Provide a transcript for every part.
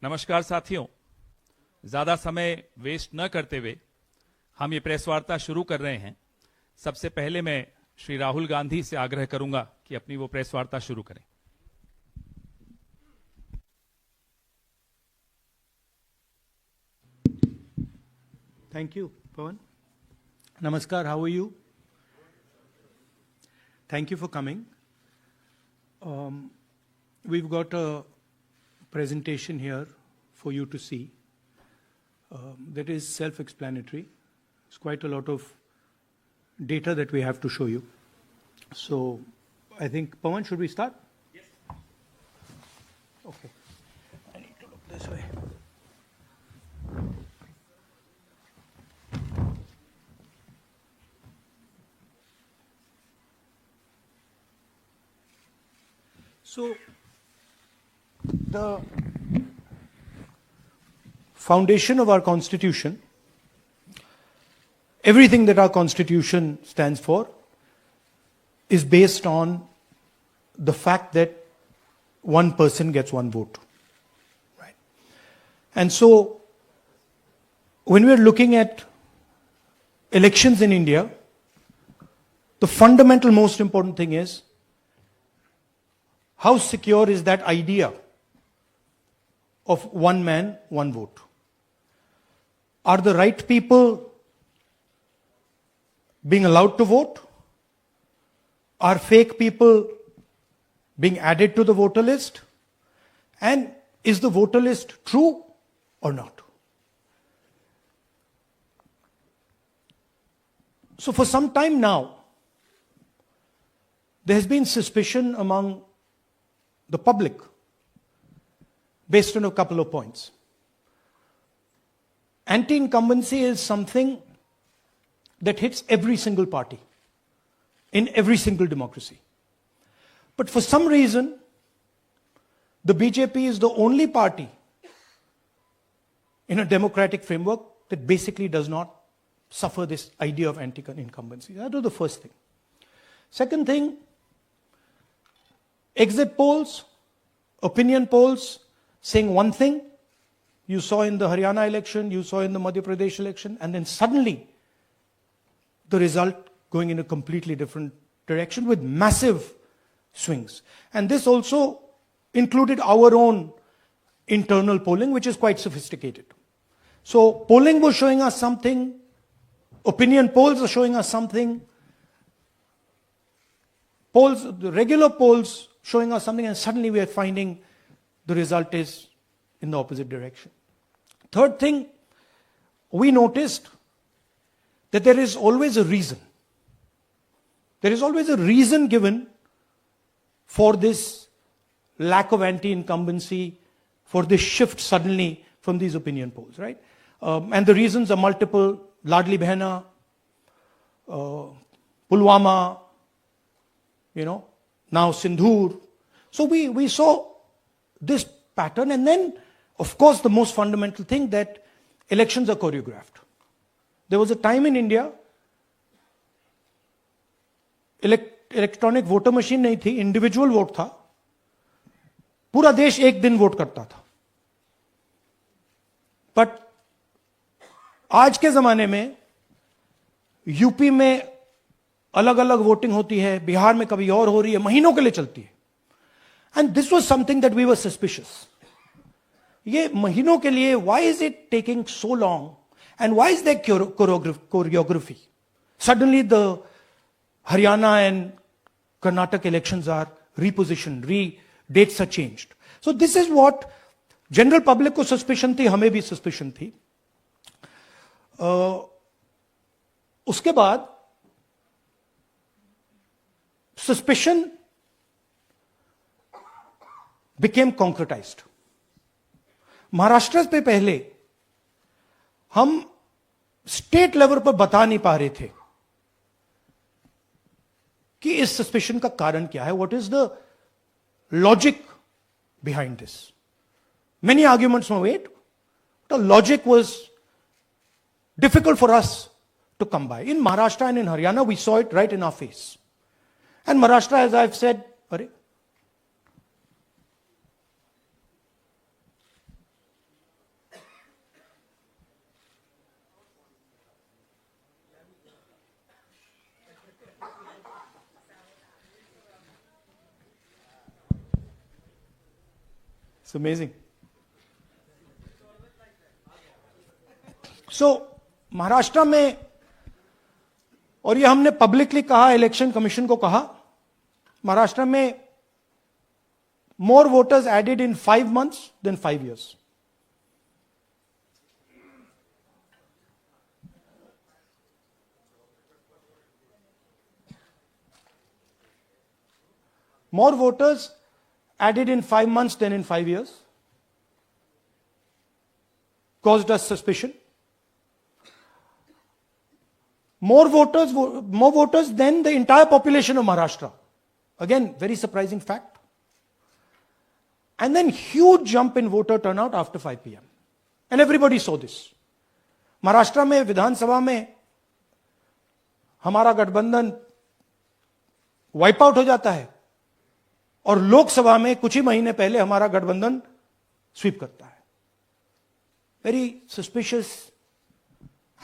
नमस्कार साथियों, ज्यादा समय वेस्ट न करते हुए हम ये प्रेस वार्ता शुरू कर रहे हैं। सबसे पहले मैं श्री राहुल गांधी से आग्रह करूंगा कि अपनी वो प्रेस वार्ता शुरू करें। Thank you, Pawan. Namaskar, how are you? Thank you for coming. We've got a presentation here for you to see that is self-explanatory. It's quite a lot of data that we have to show you. So I think, Pawan, should we start? Yes. Okay. I need to look this way. So the foundation of our Constitution, everything that our Constitution stands for, is based on the fact that one person gets one vote. Right? And so when we're looking at elections in India, the fundamental most important thing is how secure is that idea of one man, one vote? Are the right people being allowed to vote? Are fake people being added to the voter list? And is the voter list true or not? So for some time now, there has been suspicion among the public based on a couple of points. Anti-incumbency is something that hits every single party in every single democracy. But for some reason, the BJP is the only party in a democratic framework that basically does not suffer this idea of anti-incumbency. That was the first thing. Second thing, exit polls, opinion polls saying one thing, you saw in the Haryana election, you saw in the Madhya Pradesh election, and then suddenly the result going in a completely different direction with massive swings. And this also included our own internal polling, which is quite sophisticated. So polling was showing us something, opinion polls are showing us something, polls, the regular polls showing us something, and suddenly we are finding the result is in the opposite direction. Third thing, we noticed that there is always a reason. There is always a reason given for this lack of anti-incumbency, for this shift suddenly from these opinion polls, right? And the reasons are multiple. Ladli Behna, Pulwama, now Sindhur. So we saw this pattern, and then, of course, the most fundamental thing that elections are choreographed. There was a time in India, electronic voter machine नहीं थी, individual vote था, पूरा देश एक दिन vote करता था. But आज के जमाने में यूपी में अलग अलग वोटिंग होती है, बिहार में कभी और हो रही है, महीनों के लिए चलती है. And this was something that we were suspicious. ये महीनों के लिए, why is it taking so long and why is there choreography? Suddenly the Haryana and Karnataka elections are repositioned, dates are changed. So this is what general public को suspicion थी, हमें भी suspicion थी. उसके बाद suspicion became concretized. महाराष्ट्र पे पहले हम स्टेट लेवल पर बता नहीं पा रहे थे कि इस सस्पेशन का कारण क्या है. What is the logic behind this? Many arguments were made. The logic was difficult for us to come by. In Maharashtra and in Haryana, we saw it right in our face. And Maharashtra, as I've said, 'Are?' 'Are you? It's amazing. So, Maharashtra में, और ये हमने publicly कहा, election commission को कहा, महाराष्ट्र में more voters added in 5 months than 5 years. More voters added in 5 months than in 5 years. Caused us suspicion. More voters than the entire population of Maharashtra. Again, very surprising fact. And then huge jump in voter turnout after 5 p.m. And everybody saw this. Maharashtra में विधानसभा में हमारा गठबंधन wipe out हो जाता है और लोकसभा में कुछ ही महीने पहले हमारा गठबंधन स्वीप करता है. Very suspicious.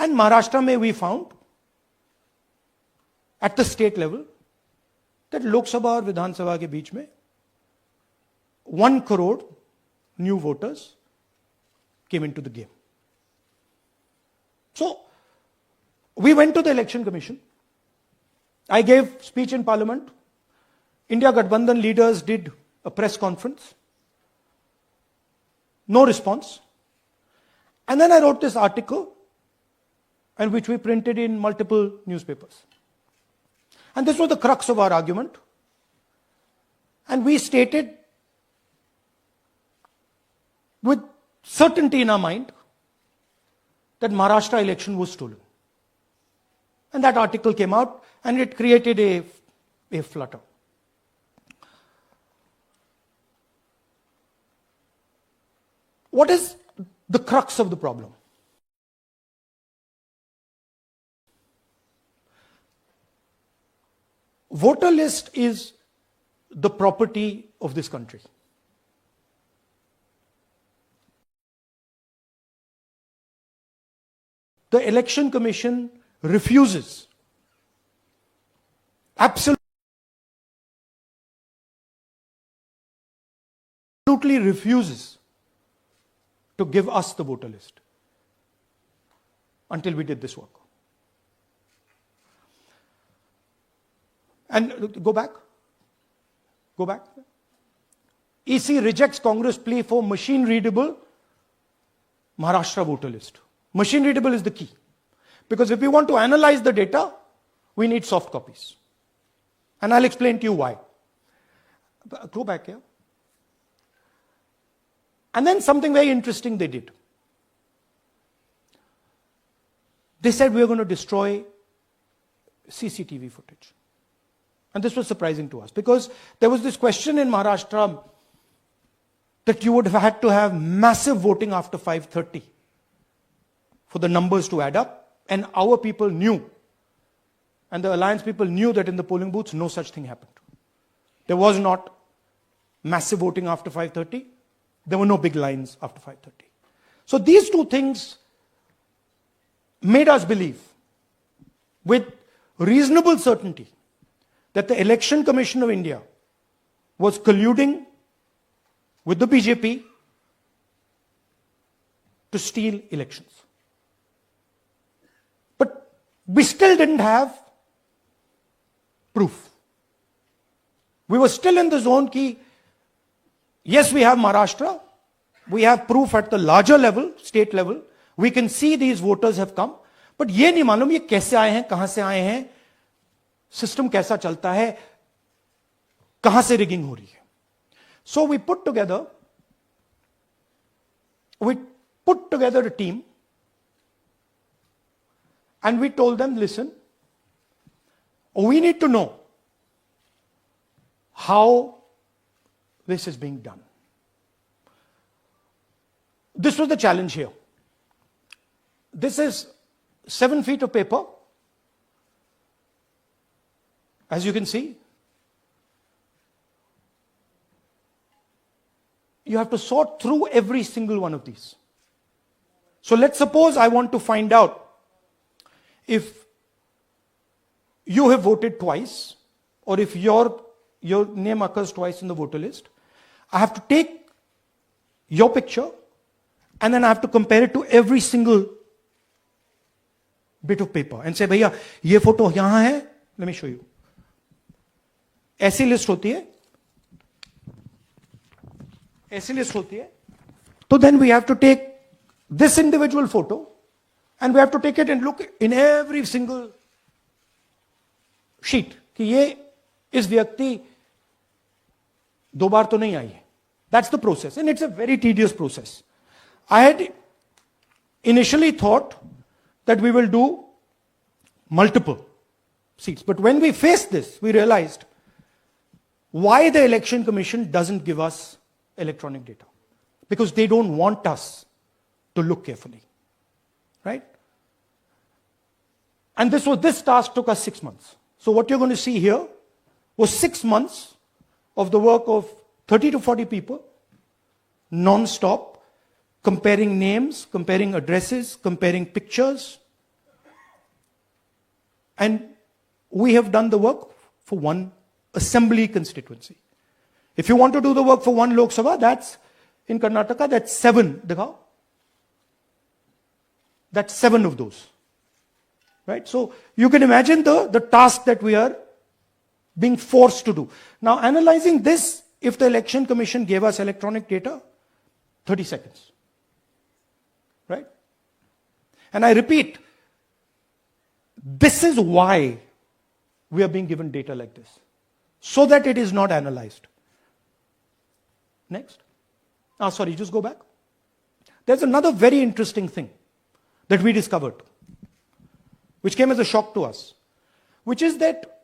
एंड महाराष्ट्र में we found at the state level that Lok Sabha और विधानसभा के बीच में 1 crore new voters came into the game. So, we went to the election commission. I gave speech in parliament. India Gathbandhan leaders did a press conference. No response. And then I wrote this article, and which we printed in multiple newspapers. And this was the crux of our argument. And we stated with certainty in our mind that Maharashtra election was stolen. And that article came out and it created a flutter. What is the crux of the problem? Voter list is the property of this country. The election commission refuses, absolutely refuses to give us the voter list until we did this work. And go back. EC rejects Congress plea for machine readable Maharashtra voter list. Machine readable is the key. Because if we want to analyze the data, we need soft copies. And I'll explain to you why. Go back here. And then something very interesting they did. They said we are going to destroy CCTV footage. And this was surprising to us because there was this question in Maharashtra that you would have had to have massive voting after 5:30 for the numbers to add up. And our people knew, and the alliance people knew that in the polling booths, no such thing happened. There was not massive voting after 5:30. There were no big lines after 5:30. So these two things made us believe with reasonable certainty that the Election Commission of India was colluding with the BJP to steal elections. But we still didn't have proof. We were still in the zone ki, yes, we have Maharashtra, we have proof at the larger level, state level, we can see these voters have come, but ये नहीं मालूम ये कैसे आए हैं, कहां से आए हैं, सिस्टम कैसा चलता है, कहां से रिगिंग हो रही है. So we put together a team and we told them, listen, we need to know how this is being done. This was the challenge here. This is 7 feet of paper. As you can see, you have to sort through every single one of these. So let's suppose I want to find out if you have voted twice or if your name occurs twice in the voter list. I have to take your picture, and then I have to compare it to every single bit of paper and say, भैया ये photo यहां है, let me show you. ऐसी list होती है, ऐसी list होती है. So then we have to take this individual photo and we have to take it and look in every single sheet कि ये इस व्यक्ति दो बार तो नहीं आई है. That's the process, and it's a very tedious process. I had initially thought that we will do multiple seats, but when we faced this, we realized why the Election Commission doesn't give us electronic data. Because they don't want us to look carefully, right? And this task took us 6 months. So what you're going to see here was 6 months of the work of 30 to 40 people, non-stop, comparing names, comparing addresses, comparing pictures. And we have done the work for one assembly constituency. If you want to do the work for one Lok Sabha, that's in Karnataka, that's 7. Dikhao. That's 7 of those. Right? So you can imagine the task that we are being forced to do. Now, analyzing this, if the Election Commission gave us electronic data, 30 seconds. Right? And I repeat, this is why we are being given data like this, so that it is not analyzed. Next. Sorry, just go back. There's another very interesting thing that we discovered, which came as a shock to us, which is that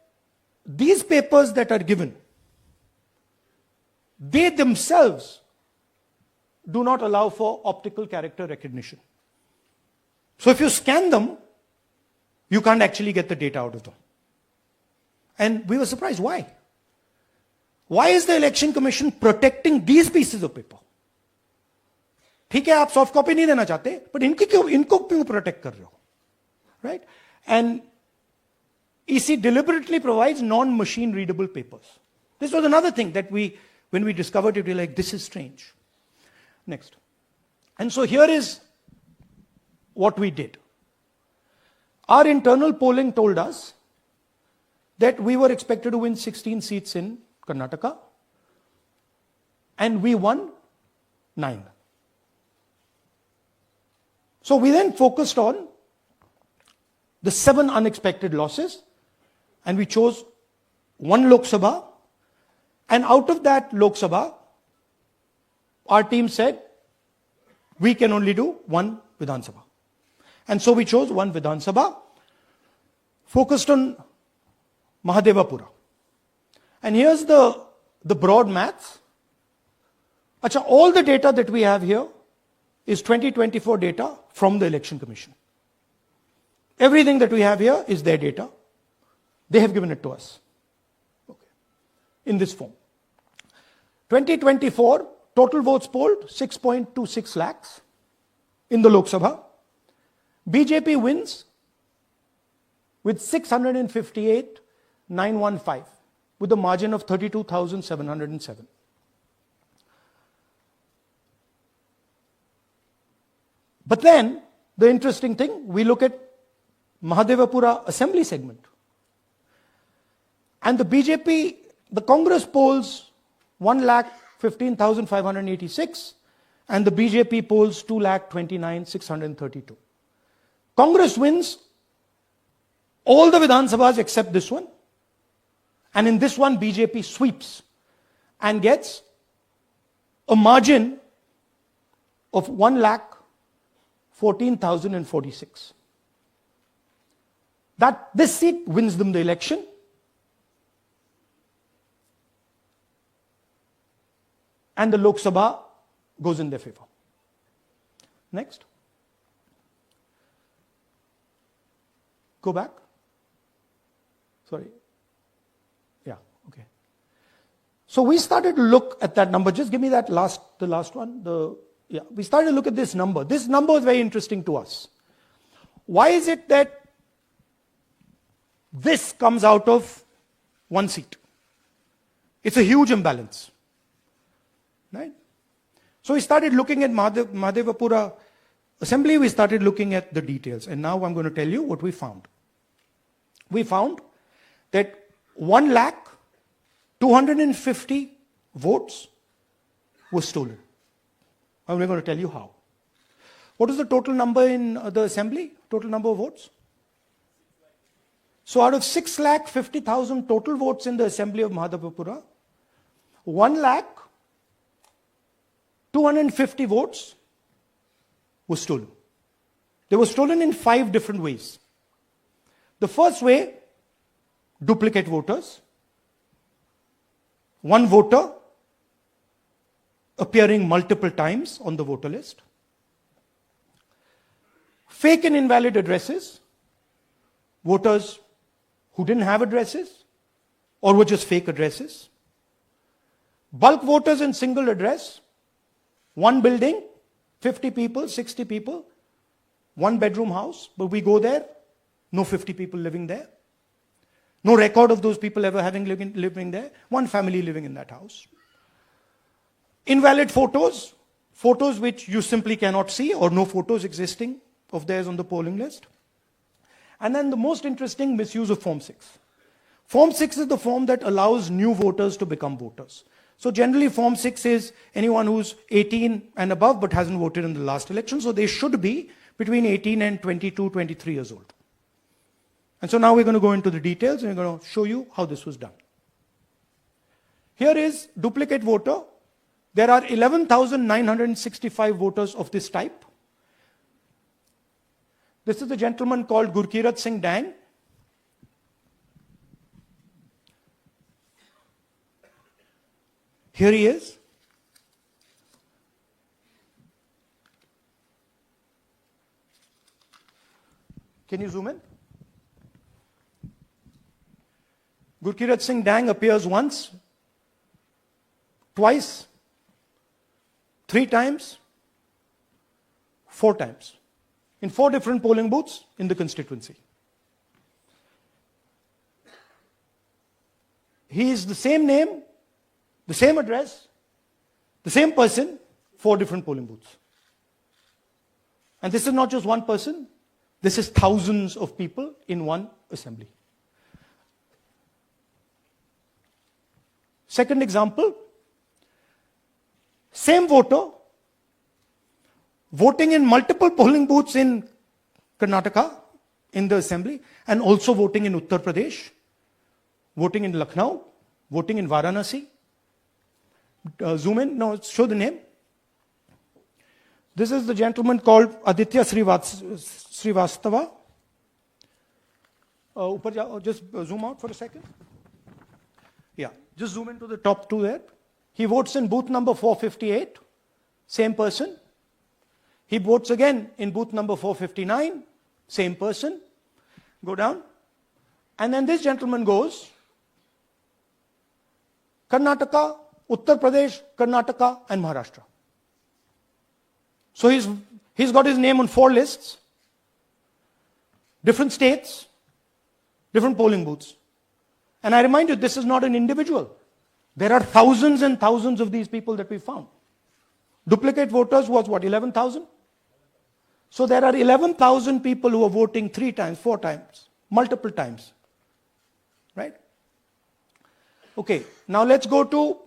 these papers that are given, they themselves do not allow for optical character recognition. So if you scan them, you can't actually get the data out of them. And we were surprised. Why? Why is the Election Commission protecting these pieces of paper? ठीक है, आप soft copy नहीं देना चाहते, but इनको क्यों protect कर रहे हो? Right? And EC deliberately provides non-machine readable papers. This was another thing that when we discovered it, we were like, this is strange. Next. And so here is what we did. Our internal polling told us that we were expected to win 16 seats in Karnataka, and we won 9. So we then focused on the 7 unexpected losses, and we chose 1 Lok Sabha, and out of that Lok Sabha, our team said, we can only do 1 Vidhan Sabha. And so we chose 1 Vidhan Sabha, focused on Mahadevapura. And here's the broad maths. Achha, all the data that we have here is 2024 data from the Election Commission. Everything that we have here is their data. They have given it to us. Okay. In this form. 2024, total votes polled, 6.26 lakhs in the Lok Sabha. BJP wins with 658,915 with a margin of 32,707. But then, the interesting thing, we look at Mahadevapura assembly segment. And the BJP, the Congress polls 1,15,586 and the BJP polls 2,29,632. Congress wins all the Vidhan Sabhas except this one. And in this one, BJP sweeps and gets a margin of 1,14,046. This seat wins them the election. And the Lok Sabha goes in their favor. Next. Go back. Sorry. Yeah, okay. So we started to look at that number. Just give me the last one. We started to look at this number. This number is very interesting to us. Why is it that this comes out of 1 seat? It's a huge imbalance. Right? So we started looking at Mahadevapura assembly, we started looking at the details. And now I'm going to tell you what we found. We found that 1,250,000 votes were stolen. And we're going to tell you how. What is the total number in the assembly? Total number of votes? So out of 6,50,000 total votes in the assembly of Mahadevapura, 1,250,000 votes were stolen. They were stolen in 5 different ways. The first way, duplicate voters. One voter appearing multiple times on the voter list. Fake and invalid addresses. Voters who didn't have addresses or were just fake addresses. Bulk voters in single address. One building, 50 people, 60 people, one bedroom house, but we go there, no 50 people living there. No record of those people ever having living there. One family living in that house. Invalid photos, photos which you simply cannot see or no photos existing of theirs on the polling list. And then the most interesting, misuse of Form 6. Form 6 is the form that allows new voters to become voters. So generally Form 6 is anyone who's 18 and above but hasn't voted in the last election. So they should be between 18 and 22, 23 years old. And so now we're going to go into the details and we're going to show you how this was done. Here is duplicate voter. There are 11,965 voters of this type. This is a gentleman called Gurkirat Singh Dang. Here he is. Can you zoom in? Gurkirat Singh Dang appears once, twice, 3 times, 4 times. In 4 different polling booths in the constituency. He is the same name, the same address, the same person, 4 different polling booths. And this is not just one person, this is thousands of people in one assembly. Second example, same voter, voting in multiple polling booths in Karnataka, in the assembly, and also voting in Uttar Pradesh, voting in Lucknow, voting in Varanasi. Zoom in, no, show the name. This is the gentleman called Aditya Srivastava. Just zoom out for a second. Yeah, just zoom into the top 2 there. He votes in booth number 458, same person. He votes again in booth number 459, same person. Go down. And then this gentleman goes, Karnataka, Uttar Pradesh, Karnataka, and Maharashtra. So he's got his name on 4 lists, different states, different polling booths. And I remind you, this is not an individual. There are thousands and thousands of these people that we found. Duplicate voters was what, 11,000? So there are 11,000 people who are voting 3 times, 4 times, multiple times. Right? Okay, now let's go to,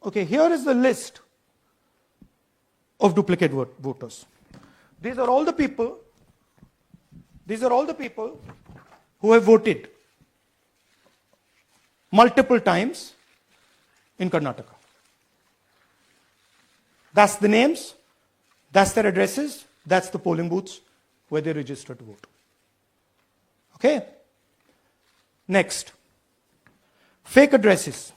okay, here is the list of duplicate voters. These are all the people who have voted multiple times in Karnataka. That's the names, that's their addresses, that's the polling booths where they register to vote. Okay? Next, fake addresses.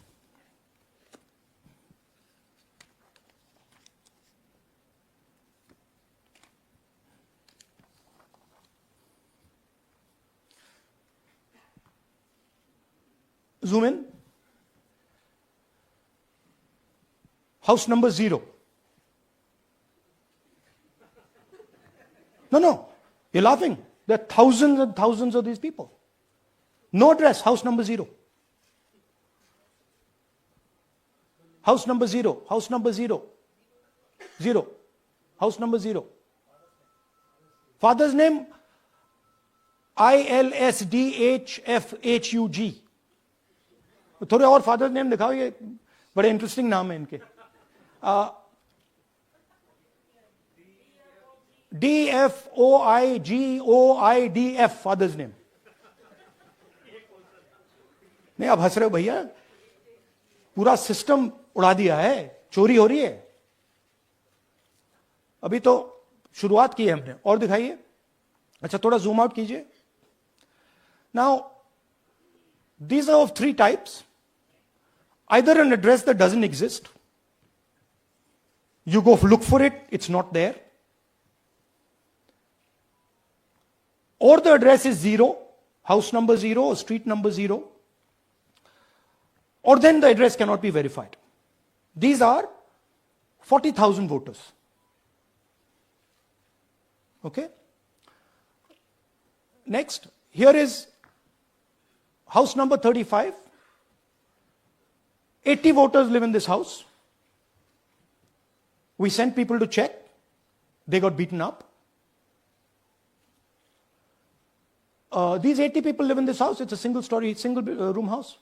Zoom in. House number 0. No, you're laughing. There are thousands and thousands of these people. No address, house number 0. House number 0. House number 0. 0. House number 0. Father's name ILSDHFHUG. थोड़े और father name दिखाओ, ये बड़े interesting नाम है इनके. DFOIGOIDF father's name. नहीं, आप हंस रहे हो भैया, पूरा सिस्टम उड़ा दिया है, चोरी हो रही है. अभी तो शुरुआत की है हमने. और दिखाइए. अच्छा, थोड़ा जूम आउट कीजिए. Now these are of three types. Either an address that doesn't exist, you go look for it, it's not there, or the address is 0, house number 0 or street number 0, or then the address cannot be verified. These are 40,000 voters. Okay? Next, here is house number 35. 80 voters live in this house. We sent people to check. They got beaten up. These 80 people live in this house. It's a single story, single room house.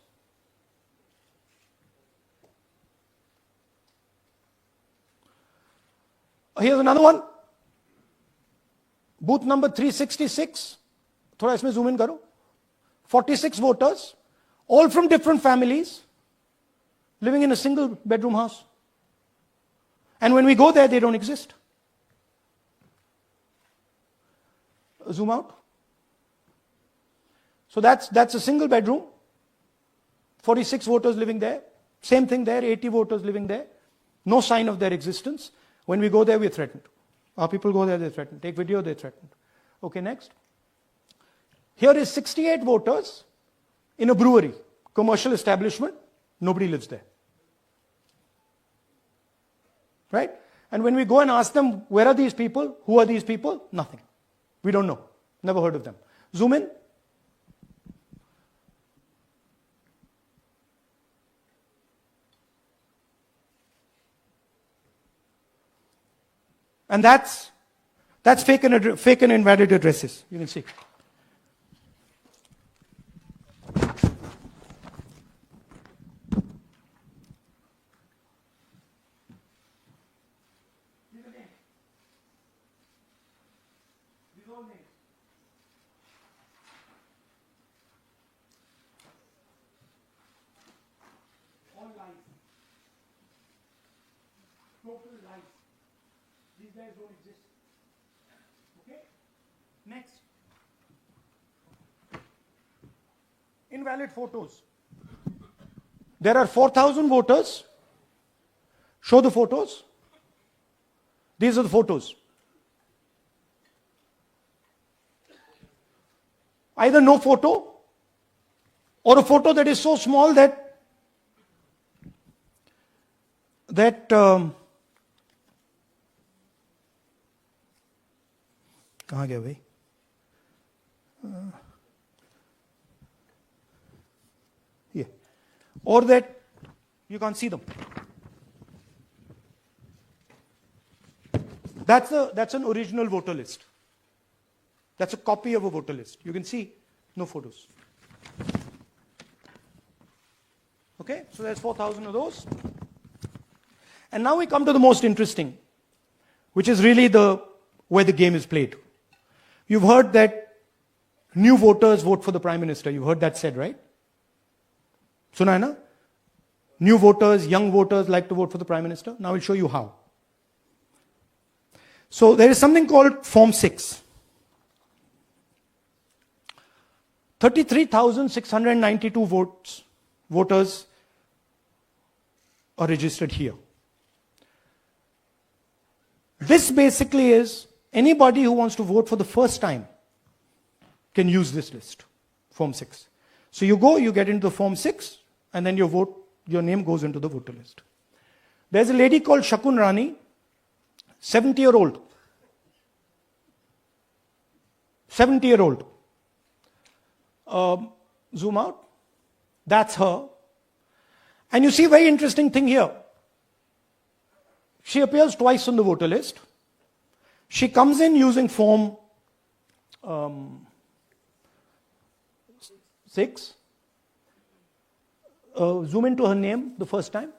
Here's another one. Booth number 366. थोड़ा इसमें zoom in करो. 46 voters, all from different families, living in a single bedroom house. And when we go there, they don't exist. Zoom out. So that's a single bedroom. 46 voters living there. Same thing there, 80 voters living there. No sign of their existence. When we go there, we're threatened. Our people go there, they're threatened. Take video, they're threatened. Okay, next. Here is 68 voters in a brewery, commercial establishment. Nobody lives there. Right? And when we go and ask them, where are these people? Who are these people? Nothing. We don't know. Never heard of them. Zoom in. And that's fake and invalid addresses. You can see. All lies. Total lies. These guys don't exist. Okay? Next. Invalid photos. There are 4,000 voters. Show the photos. These are the photos. Either no photo or a photo that is so small that कहाँ गया भाई? Yeah. Or that you can't see them. That's an original voter list. That's a copy of a voter list. You can see no photos. Okay, so there's 4,000 of those. And now we come to the most interesting, which is really where the game is played. You've heard that new voters vote for the Prime Minister. You've heard that said, right? Suna hai na? New voters, young voters like to vote for the Prime Minister. Now I'll show you how. So there is something called Form 6. 33,692 voters are registered here. This basically is anybody who wants to vote for the first time can use this list, Form 6. So you go, you get into the Form 6, and then your name goes into the voter list. There's a lady called Shakun Rani, 70-year-old. 70-year-old. Zoom out. That's her. And you see a very interesting thing here. She appears twice on the voter list. She comes in using form 6. Zoom into her name the first time.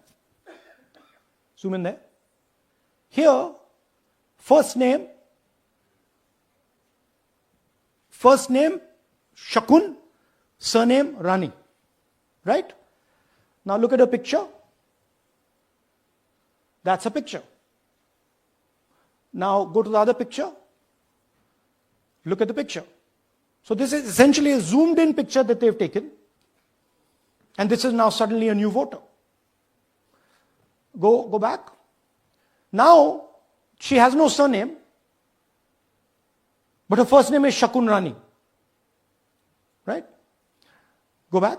Zoom in there. Here, first name Shakun, surname Rani. Right? Now look at her picture. That's a picture. Now go to the other picture. Look at the picture. So this is essentially a zoomed in picture that they've taken. And this is now suddenly a new voter. Go back. Now she has no surname, but her first name is Shakun Rani. Right? Go back.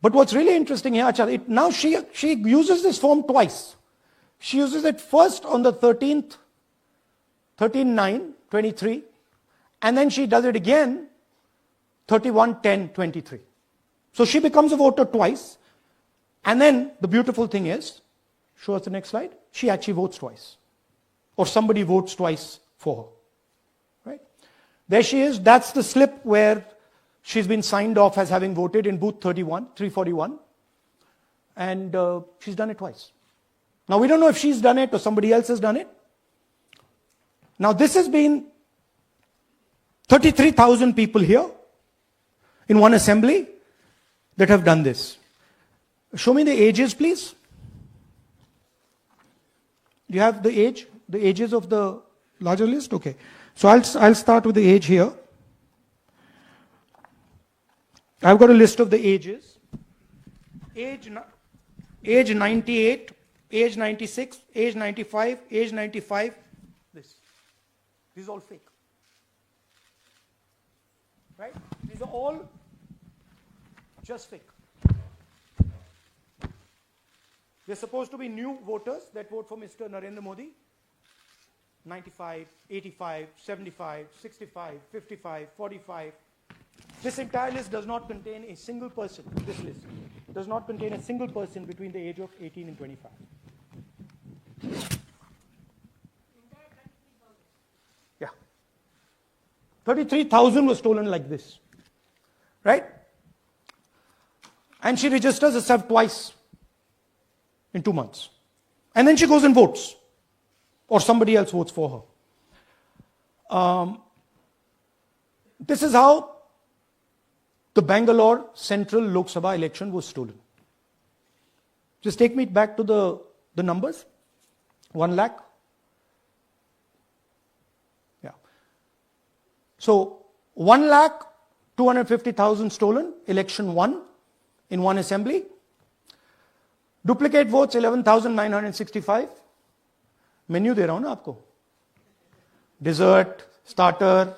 But what's really interesting here, now she uses this form twice. She uses it first on the 13th, 13/9/23, and then she does it again 31/10/23. So she becomes a voter twice. And then the beautiful thing is, show us the next slide, she actually votes twice. Or somebody votes twice for her. Right? There she is. That's the slip where she's been signed off as having voted in booth 341. And she's done it twice. Now we don't know if she's done it or somebody else has done it. Now this has been 33,000 people here in one assembly that have done this. Show me the ages, please. Do you have the ages of the larger list? Okay. So I'll start with the age here. I've got a list of the ages. Age 98, age 96, age 95, age 95. This is all fake. Right? These are all just fake. They're supposed to be new voters that vote for Mr. Narendra Modi. 95, 85, 75, 65, 55, 45. This entire list does not contain a single person. This list does not contain a single person between the age of 18 and 25. Yeah. 33,000 was stolen like this. Right? And she registers herself twice in 2 months. And then she goes and votes. Or somebody else votes for her. This is how the Bangalore Central Lok Sabha election was stolen. Just take me back to the numbers. 1 lakh. Yeah. So 1,250,000 stolen, election won in one assembly. Duplicate votes 11,965. Menu दे रहा हूं ना आपको. Dessert, starter,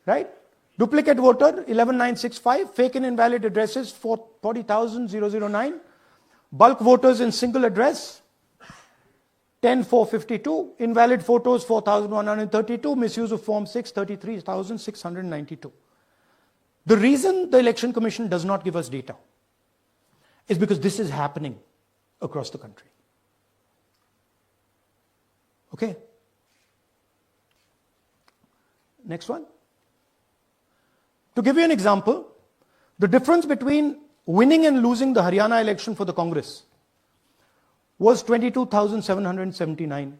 right? Duplicate voter 11,965. Fake and invalid addresses 40,009. Bulk voters in single address 10,452. Invalid photos 4,132. Misuse of form 6 33,692. The reason the Election Commission does not give us data is because this is happening across the country. Okay? Next one. To give you an example, the difference between winning and losing the Haryana election for the Congress was 22,779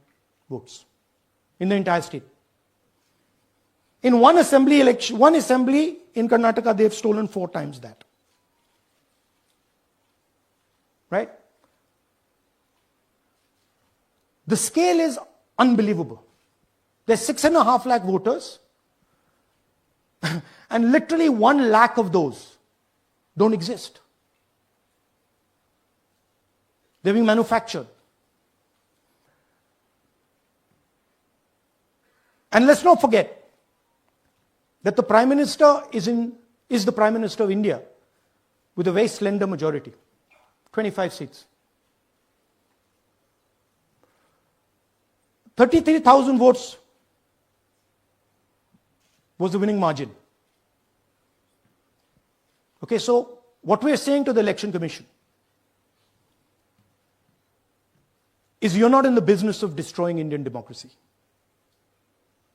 votes in the entire state. In one assembly in Karnataka, they've stolen 4 times that. Right? The scale is unbelievable. There's 6.5 lakh voters, and literally 1 lakh of those don't exist. They're being manufactured. And let's not forget that the Prime Minister is the Prime Minister of India with a very slender majority, 25 seats. 33,000 votes was the winning margin. Okay, so what we are saying to the Election Commission, is you're not in the business of destroying Indian democracy.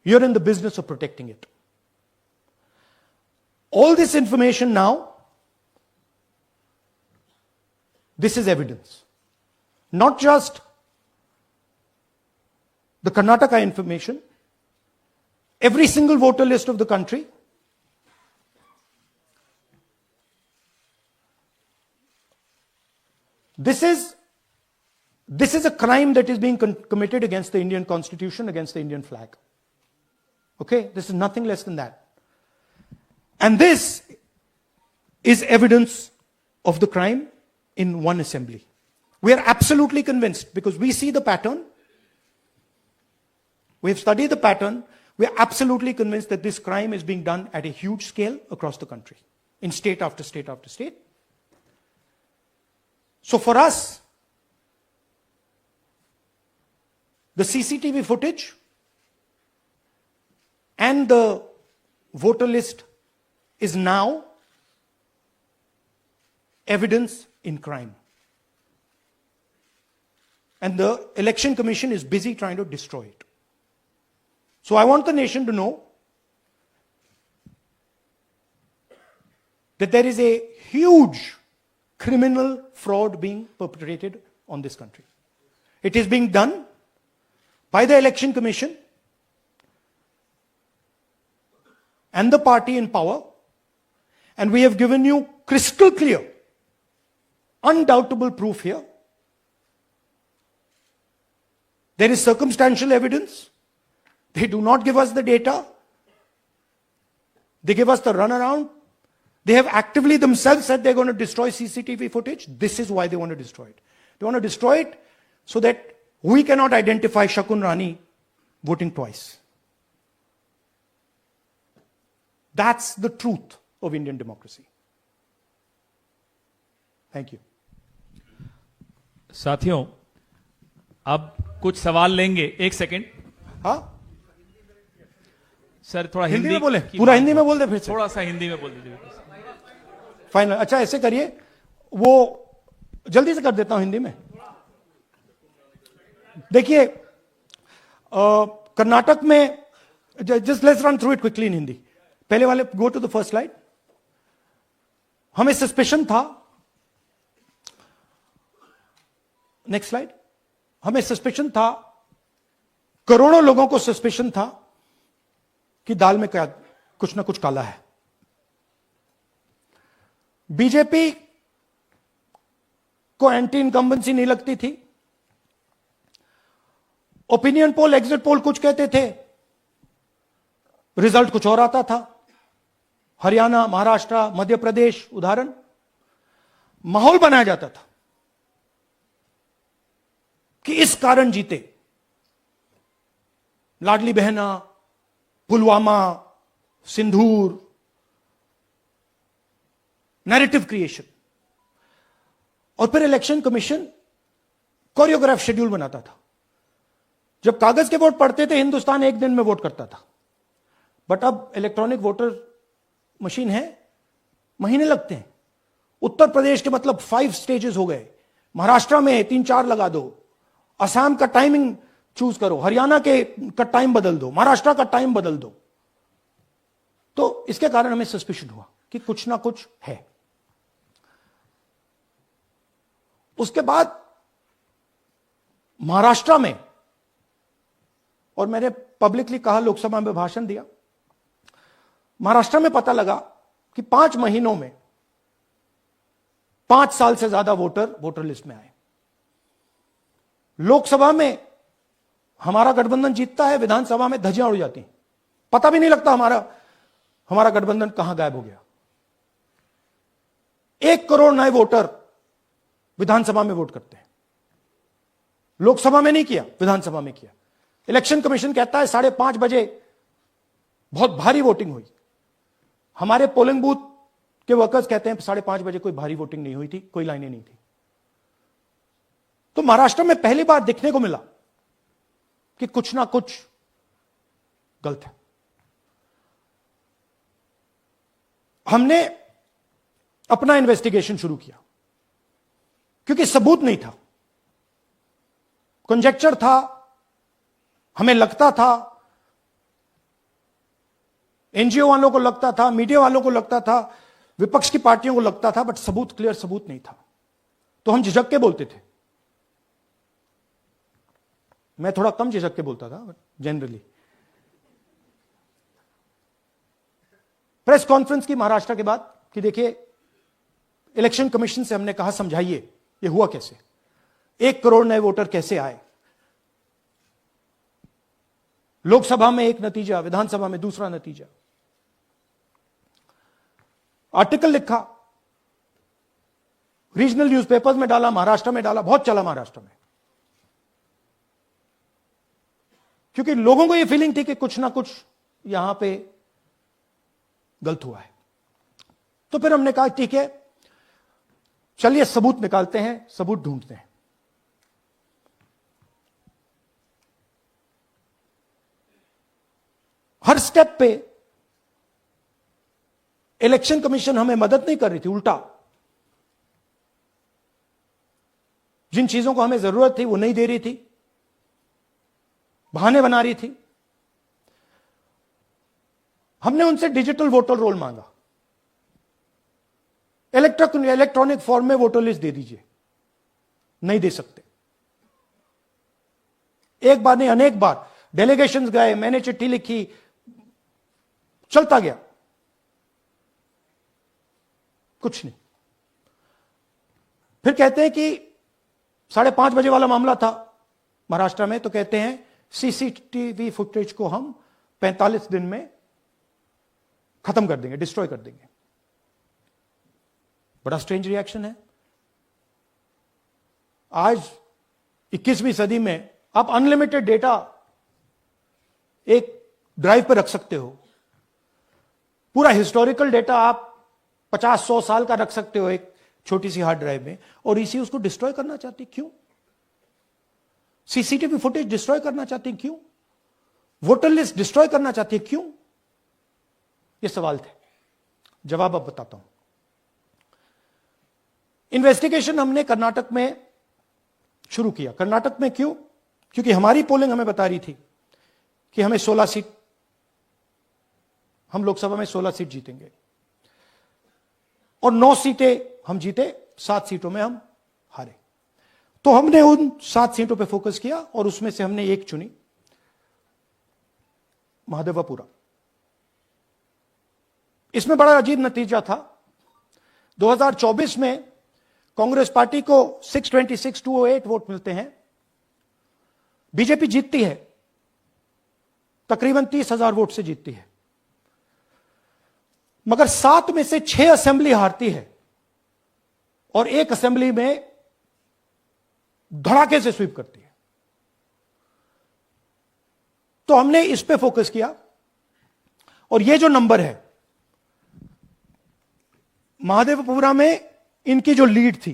You're in the business of protecting it. All this information now, this is evidence. Not just the Karnataka information, every single voter list of the country, this is a crime that is being committed against the Indian Constitution, against the Indian flag. Okay? This is nothing less than that. And this is evidence of the crime in one assembly. We are absolutely convinced because we see the pattern. We have studied the pattern. We are absolutely convinced that this crime is being done at a huge scale across the country, in state after state after state. So for us, the CCTV footage and the voter list is now evidence in crime. And the Election Commission is busy trying to destroy it. So I want the nation to know that there is a huge criminal fraud being perpetrated on this country. It is being done by the Election Commission and the party in power, and we have given you crystal clear, undoubtable proof here. There is circumstantial evidence. They do not give us the data. They give us the runaround. They have actively themselves said they're going to destroy CCTV footage. This is why they want to destroy it. They want to destroy it so that we cannot identify Shakun Rani voting twice. That's the truth of Indian democracy. Thank you. साथियों, अब कुछ सवाल लेंगे. एक second. हाँ? Sir थोड़ा हिंदी में बोले, पूरा हिंदी में बोल दे फिर से. थोड़ा सा हिंदी में बोल दीजिए. फाइनल. अच्छा ऐसे करिए, वो जल्दी से कर देता हूं हिंदी में. देखिए, कर्नाटक में, just let's run through it quickly in Hindi. पहले वाले, go to the first slide. हमें सस्पेशन था, नेक्स्ट स्लाइड. हमें सस्पेशन था, करोड़ों लोगों को सस्पेशन था कि दाल में क्या कुछ ना कुछ काला है. बीजेपी को एंटी इनकम्बेंसी नहीं लगती थी. ओपिनियन पोल, एग्जिट पोल कुछ कहते थे, रिजल्ट कुछ और आता था. हरियाणा, महाराष्ट्र, मध्य प्रदेश उदाहरण. माहौल बनाया जाता था कि इस कारण जीते. लाडली बहना, पुलवामा, सिंदूर, नैरेटिव क्रिएशन. और फिर इलेक्शन कमीशन कोरियोग्राफ शेड्यूल बनाता था. जब कागज के वोट पड़ते थे, हिंदुस्तान एक दिन में वोट करता था. बट अब इलेक्ट्रॉनिक वोटर मशीन है, महीने लगते हैं. उत्तर प्रदेश के मतलब 5 स्टेजेस हो गए. महाराष्ट्र में 3-4 लगा दो. असम का टाइमिंग चूज करो, हरियाणा का टाइम बदल दो, महाराष्ट्र का टाइम बदल दो. तो इसके कारण हमें सस्पिशन हुआ कि कुछ ना कुछ है. उसके बाद महाराष्ट्र में, और मैंने पब्लिकली कहा, लोकसभा में भाषण दिया, महाराष्ट्र में पता लगा कि 5 महीनों में 5 साल से ज्यादा वोटर लिस्ट में आए. लोकसभा में हमारा गठबंधन जीतता है, विधानसभा में धज्जियां उड़ जाती हैं. पता भी नहीं लगता हमारा गठबंधन कहां गायब हो गया. 1 करोड़ नए वोटर विधानसभा में वोट करते हैं. लोकसभा में नहीं किया, विधानसभा में किया. इलेक्शन कमीशन कहता है 5:30 बजे बहुत भारी वोटिंग हुई. हमारे पोलिंग बूथ के वर्कर्स कहते हैं 5:30 बजे कोई भारी वोटिंग नहीं हुई थी, कोई लाइनें नहीं थी. तो महाराष्ट्र में पहली बार देखने को मिला कि कुछ ना कुछ गलत है. हमने अपना इन्वेस्टिगेशन शुरू किया क्योंकि सबूत नहीं था. कंजेक्चर था, हमें लगता था, एनजीओ वालों को लगता था, मीडिया वालों को लगता था, विपक्ष की पार्टियों को लगता था, बट सबूत, क्लियर सबूत नहीं था। तो हम झिझक के बोलते थे। मैं थोड़ा कम झिझक के बोलता था, बट जनरली। प्रेस कॉन्फ्रेंस की महाराष्ट्र के बाद कि देखिए, इलेक्शन कमीशन से हमने कहा समझाइए ये हुआ कैसे, 1 करोड़ नए वोटर कैसे आए, लोकसभा में एक नतीजा, विधानसभा में दूसरा नतीजा। आर्टिकल लिखा, रीजनल न्यूज़पेपर्स में डाला, महाराष्ट्र में डाला, बहुत चला महाराष्ट्र में, क्योंकि लोगों को यह फीलिंग थी कि कुछ ना कुछ यहां पे गलत हुआ है। तो फिर हमने कहा ठीक है, चलिए सबूत निकालते हैं, सबूत ढूंढते हैं। हर स्टेप पे इलेक्शन कमीशन हमें मदद नहीं कर रही थी, उल्टा जिन चीजों को हमें जरूरत थी वो नहीं दे रही थी, बहाने बना रही थी। हमने उनसे डिजिटल वोटर रोल मांगा, इलेक्ट्रॉनिक फॉर्म में वोटर लिस्ट दे दीजिए, नहीं दे सकते। एक बार नहीं, अनेक बार डेलीगेशंस गए, मैंने चिट्ठी लिखी, चलता गया, कुछ नहीं। फिर कहते हैं कि 5:30 बजे वाला मामला था महाराष्ट्र में, तो कहते हैं सीसीटीवी फुटेज को हम 45 दिन में खत्म कर देंगे, डिस्ट्रॉय कर देंगे। बड़ा स्ट्रेंज रिएक्शन है। आज 21वीं सदी में आप अनलिमिटेड डेटा एक ड्राइव पर रख सकते हो, पूरा हिस्टोरिकल डेटा आप 50-100 साल का रख सकते हो एक छोटी सी हार्ड ड्राइव में, और इसी उसको डिस्ट्रॉय करना चाहती, क्यों? सीसीटीवी फुटेज डिस्ट्रॉय करना चाहती, क्यों? वोटर लिस्ट डिस्ट्रॉय करना चाहती है, क्यों? ये सवाल थे, जवाब अब बताता हूं। इन्वेस्टिगेशन हमने कर्नाटक में शुरू किया। कर्नाटक में क्यों? क्योंकि हमारी पोलिंग हमें बता रही थी कि हमें 16 सीट, हम लोकसभा में 16 सीट जीतेंगे, और 9 सीटें हम जीते, 7 सीटों में हम हारे। तो हमने उन 7 सीटों पे फोकस किया, और उसमें से हमने एक चुनी, महादेवपुरा। इसमें बड़ा अजीब नतीजा था। 2024 में कांग्रेस पार्टी को 626-208 वोट मिलते हैं, बीजेपी जीतती है, तकरीबन 30,000 वोट से जीतती है, मगर 7 में से 6 असेंबली हारती है, और 1 असेंबली में धड़ाके से स्वीप करती है। तो हमने इस पे फोकस किया, और ये जो नंबर है, महादेवपुरा में इनकी जो लीड थी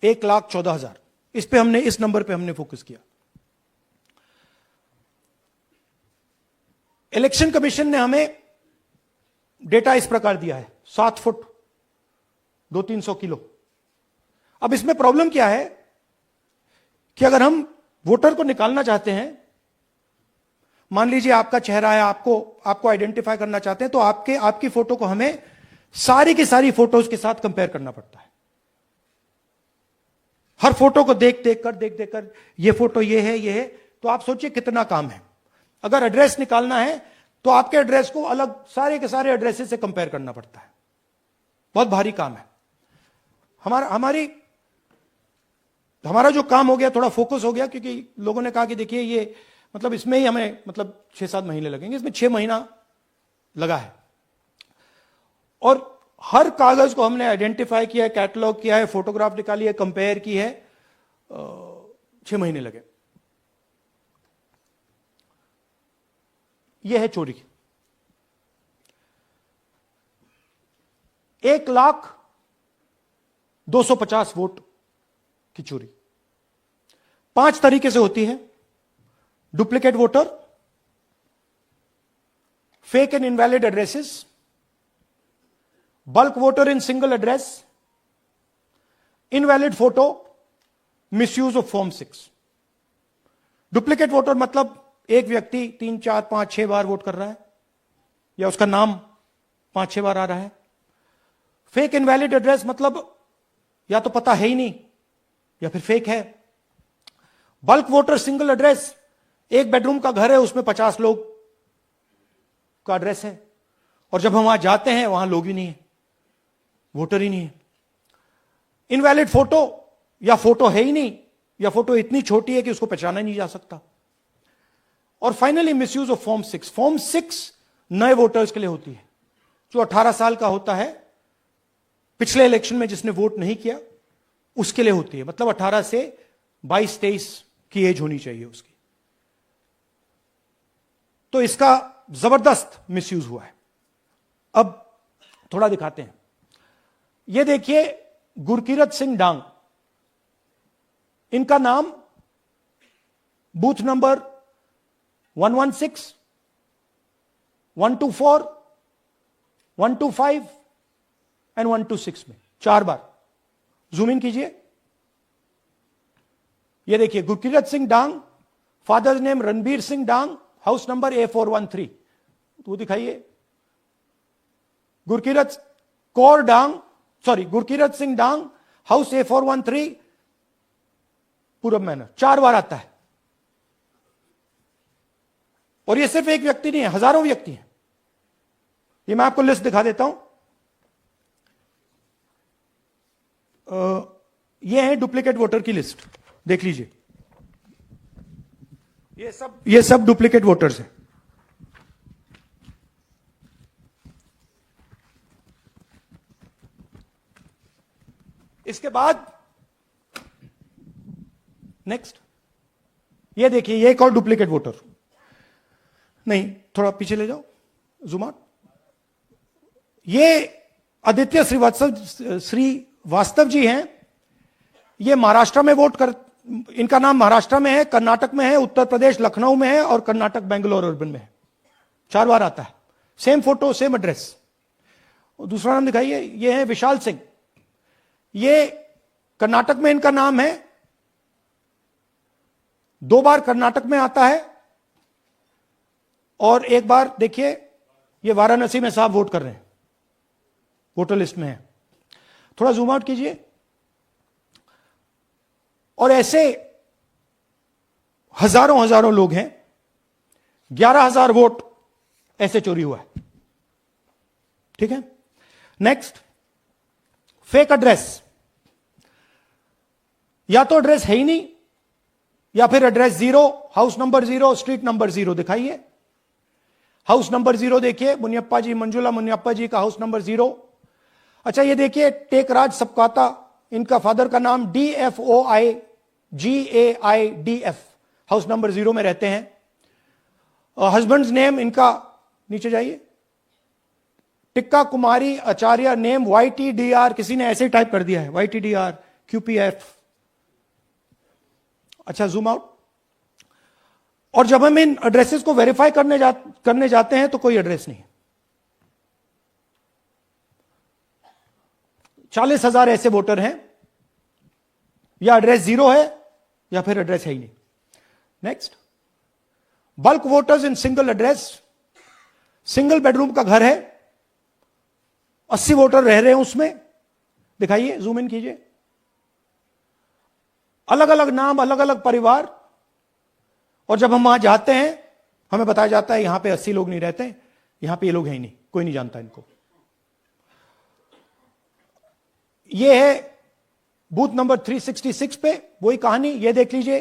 1,14,000, इस पे हमने, इस नंबर पे हमने फोकस किया। इलेक्शन कमीशन ने हमें डेटा इस प्रकार दिया है, 7 फुट 200-300 किलो। अब इसमें प्रॉब्लम क्या है कि अगर हम वोटर को निकालना चाहते हैं, मान लीजिए आपका चेहरा है, आपको आइडेंटिफाई करना चाहते हैं, तो आपकी फोटो को हमें सारी की सारी फोटोज के साथ कंपेयर करना पड़ता है। हर फोटो को देख कर ये फोटो ये है, तो आप सोचिए कितना काम है। अगर एड्रेस निकालना है तो आपके एड्रेस को अलग सारे के सारे एड्रेसेस से कंपेयर करना पड़ता है, बहुत भारी काम है। हमारा जो काम हो गया, थोड़ा फोकस हो गया, क्योंकि लोगों ने कहा कि देखिए ये मतलब इसमें ही हमें मतलब 6-7 महीने लगेंगे, इसमें 6 महीना लगा है, और हर कागज को हमने आइडेंटिफाई किया है, कैटलॉग किया है, फोटोग्राफ निकाली है, कंपेयर की है, 6 महीने लगे। यह है चोरी। 1,02,50 वोट की चोरी 5 तरीके से होती है: duplicate voter, fake and invalid addresses, bulk voter in single address, invalid photo, misuse of form 6। Duplicate voter मतलब एक व्यक्ति 3, 4, 5, 6 बार वोट कर रहा है, या उसका नाम 5, 6 बार आ रहा है। फेक इनवैलिड एड्रेस मतलब या तो पता है ही नहीं या फिर फेक है। बल्क वोटर सिंगल एड्रेस, एक बेडरूम का घर है, उसमें 50 लोग का एड्रेस है, और जब हम वहां जाते हैं वहां लोग ही नहीं है, वोटर ही नहीं है। इनवैलिड फोटो, या फोटो है ही नहीं, या फोटो इतनी छोटी है कि उसको पहचाना नहीं जा सकता। और finally misuse of form 6। Form 6 नए वोटर्स के लिए होती है, जो 18 साल का होता है, पिछले इलेक्शन में जिसने वोट नहीं किया उसके लिए होती है। मतलब 18 से 22-23 की एज होनी चाहिए उसकी। तो इसका जबरदस्त मिसयूज हुआ है। अब थोड़ा दिखाते हैं। यह देखिए, गुरकीरत सिंह डांग, इनका नाम बूथ नंबर 116, 124, 125 एंड 126 में 4 बार। जूम इन कीजिए। यह देखिए, गुरकीरत सिंह डांग, फादर्स नेम रणबीर सिंह डांग, हाउस नंबर A413। तो दिखाइए, गुरकीरत कौर डांग, सॉरी, गुरकीरत सिंह डांग, हाउस A413, पूरब मैनर। 4 बार आता है। और यह सिर्फ एक व्यक्ति नहीं है, हजारों व्यक्ति हैं। ये मैं आपको लिस्ट दिखा देता हूं। ये है डुप्लीकेट वोटर की लिस्ट, देख लीजिए। ये सब डुप्लीकेट वोटर्स हैं। इसके बाद नेक्स्ट, ये देखिए, ये एक और डुप्लीकेट वोटर। नहीं, थोड़ा पीछे ले जाओ, जूम आउट। ये आदित्य श्रीवास्तव जी हैं। ये महाराष्ट्र में वोट कर, इनका नाम महाराष्ट्र में है, कर्नाटक में है, उत्तर प्रदेश लखनऊ में है, और कर्नाटक बेंगलोर अर्बन में है। 4 बार आता है। Same photo, same address. दूसरा नाम दिखाइए। ये है विशाल सिंह। ये कर्नाटक में इनका नाम है, 2 बार कर्नाटक में आता है, और 1 बार देखिए, ये वाराणसी में साहब वोट कर रहे हैं, वोटर लिस्ट में है। थोड़ा जूम आउट कीजिए। और ऐसे हजारों लोग हैं। 11,000 वोट ऐसे चोरी हुआ है। ठीक है। Next, fake address. या तो एड्रेस है ही नहीं, या फिर address 0, house number 0, street number 0। दिखाइए, हाउस नंबर 0 देखिए, मुनियप्पा जी, मंजुला मुनियप्पा जी का हाउस नंबर 0। अच्छा, ये देखिए, टेकराज सबकाता, इनका फादर का नाम DFOIGAIDF, हाउस नंबर 0 में रहते हैं। हस्बैंड्स नेम इनका, नीचे जाइए, टिक्का कुमारी आचार्य, नेम YTDR, किसी ने ऐसे ही टाइप कर दिया है, YTDR QPF। अच्छा, जूम आउट। और जब हम इन एड्रेसेस को वेरीफाई करने जाते हैं तो कोई एड्रेस नहीं है। 40,000 ऐसे वोटर हैं, या एड्रेस 0 है या फिर एड्रेस है ही नहीं। Next, bulk voters in single address. Single bedroom का घर है, 80 वोटर रह रहे हैं उसमें। दिखाइए, जूम इन कीजिए। अलग अलग नाम, अलग अलग परिवार, और जब हम वहां जाते हैं हमें बताया जाता है यहां पे 80 लोग नहीं रहते, यहां पे ये लोग हैं ही नहीं, कोई नहीं जानता इनको। ये है बूथ नंबर 366 पे वही कहानी। ये देख लीजिए,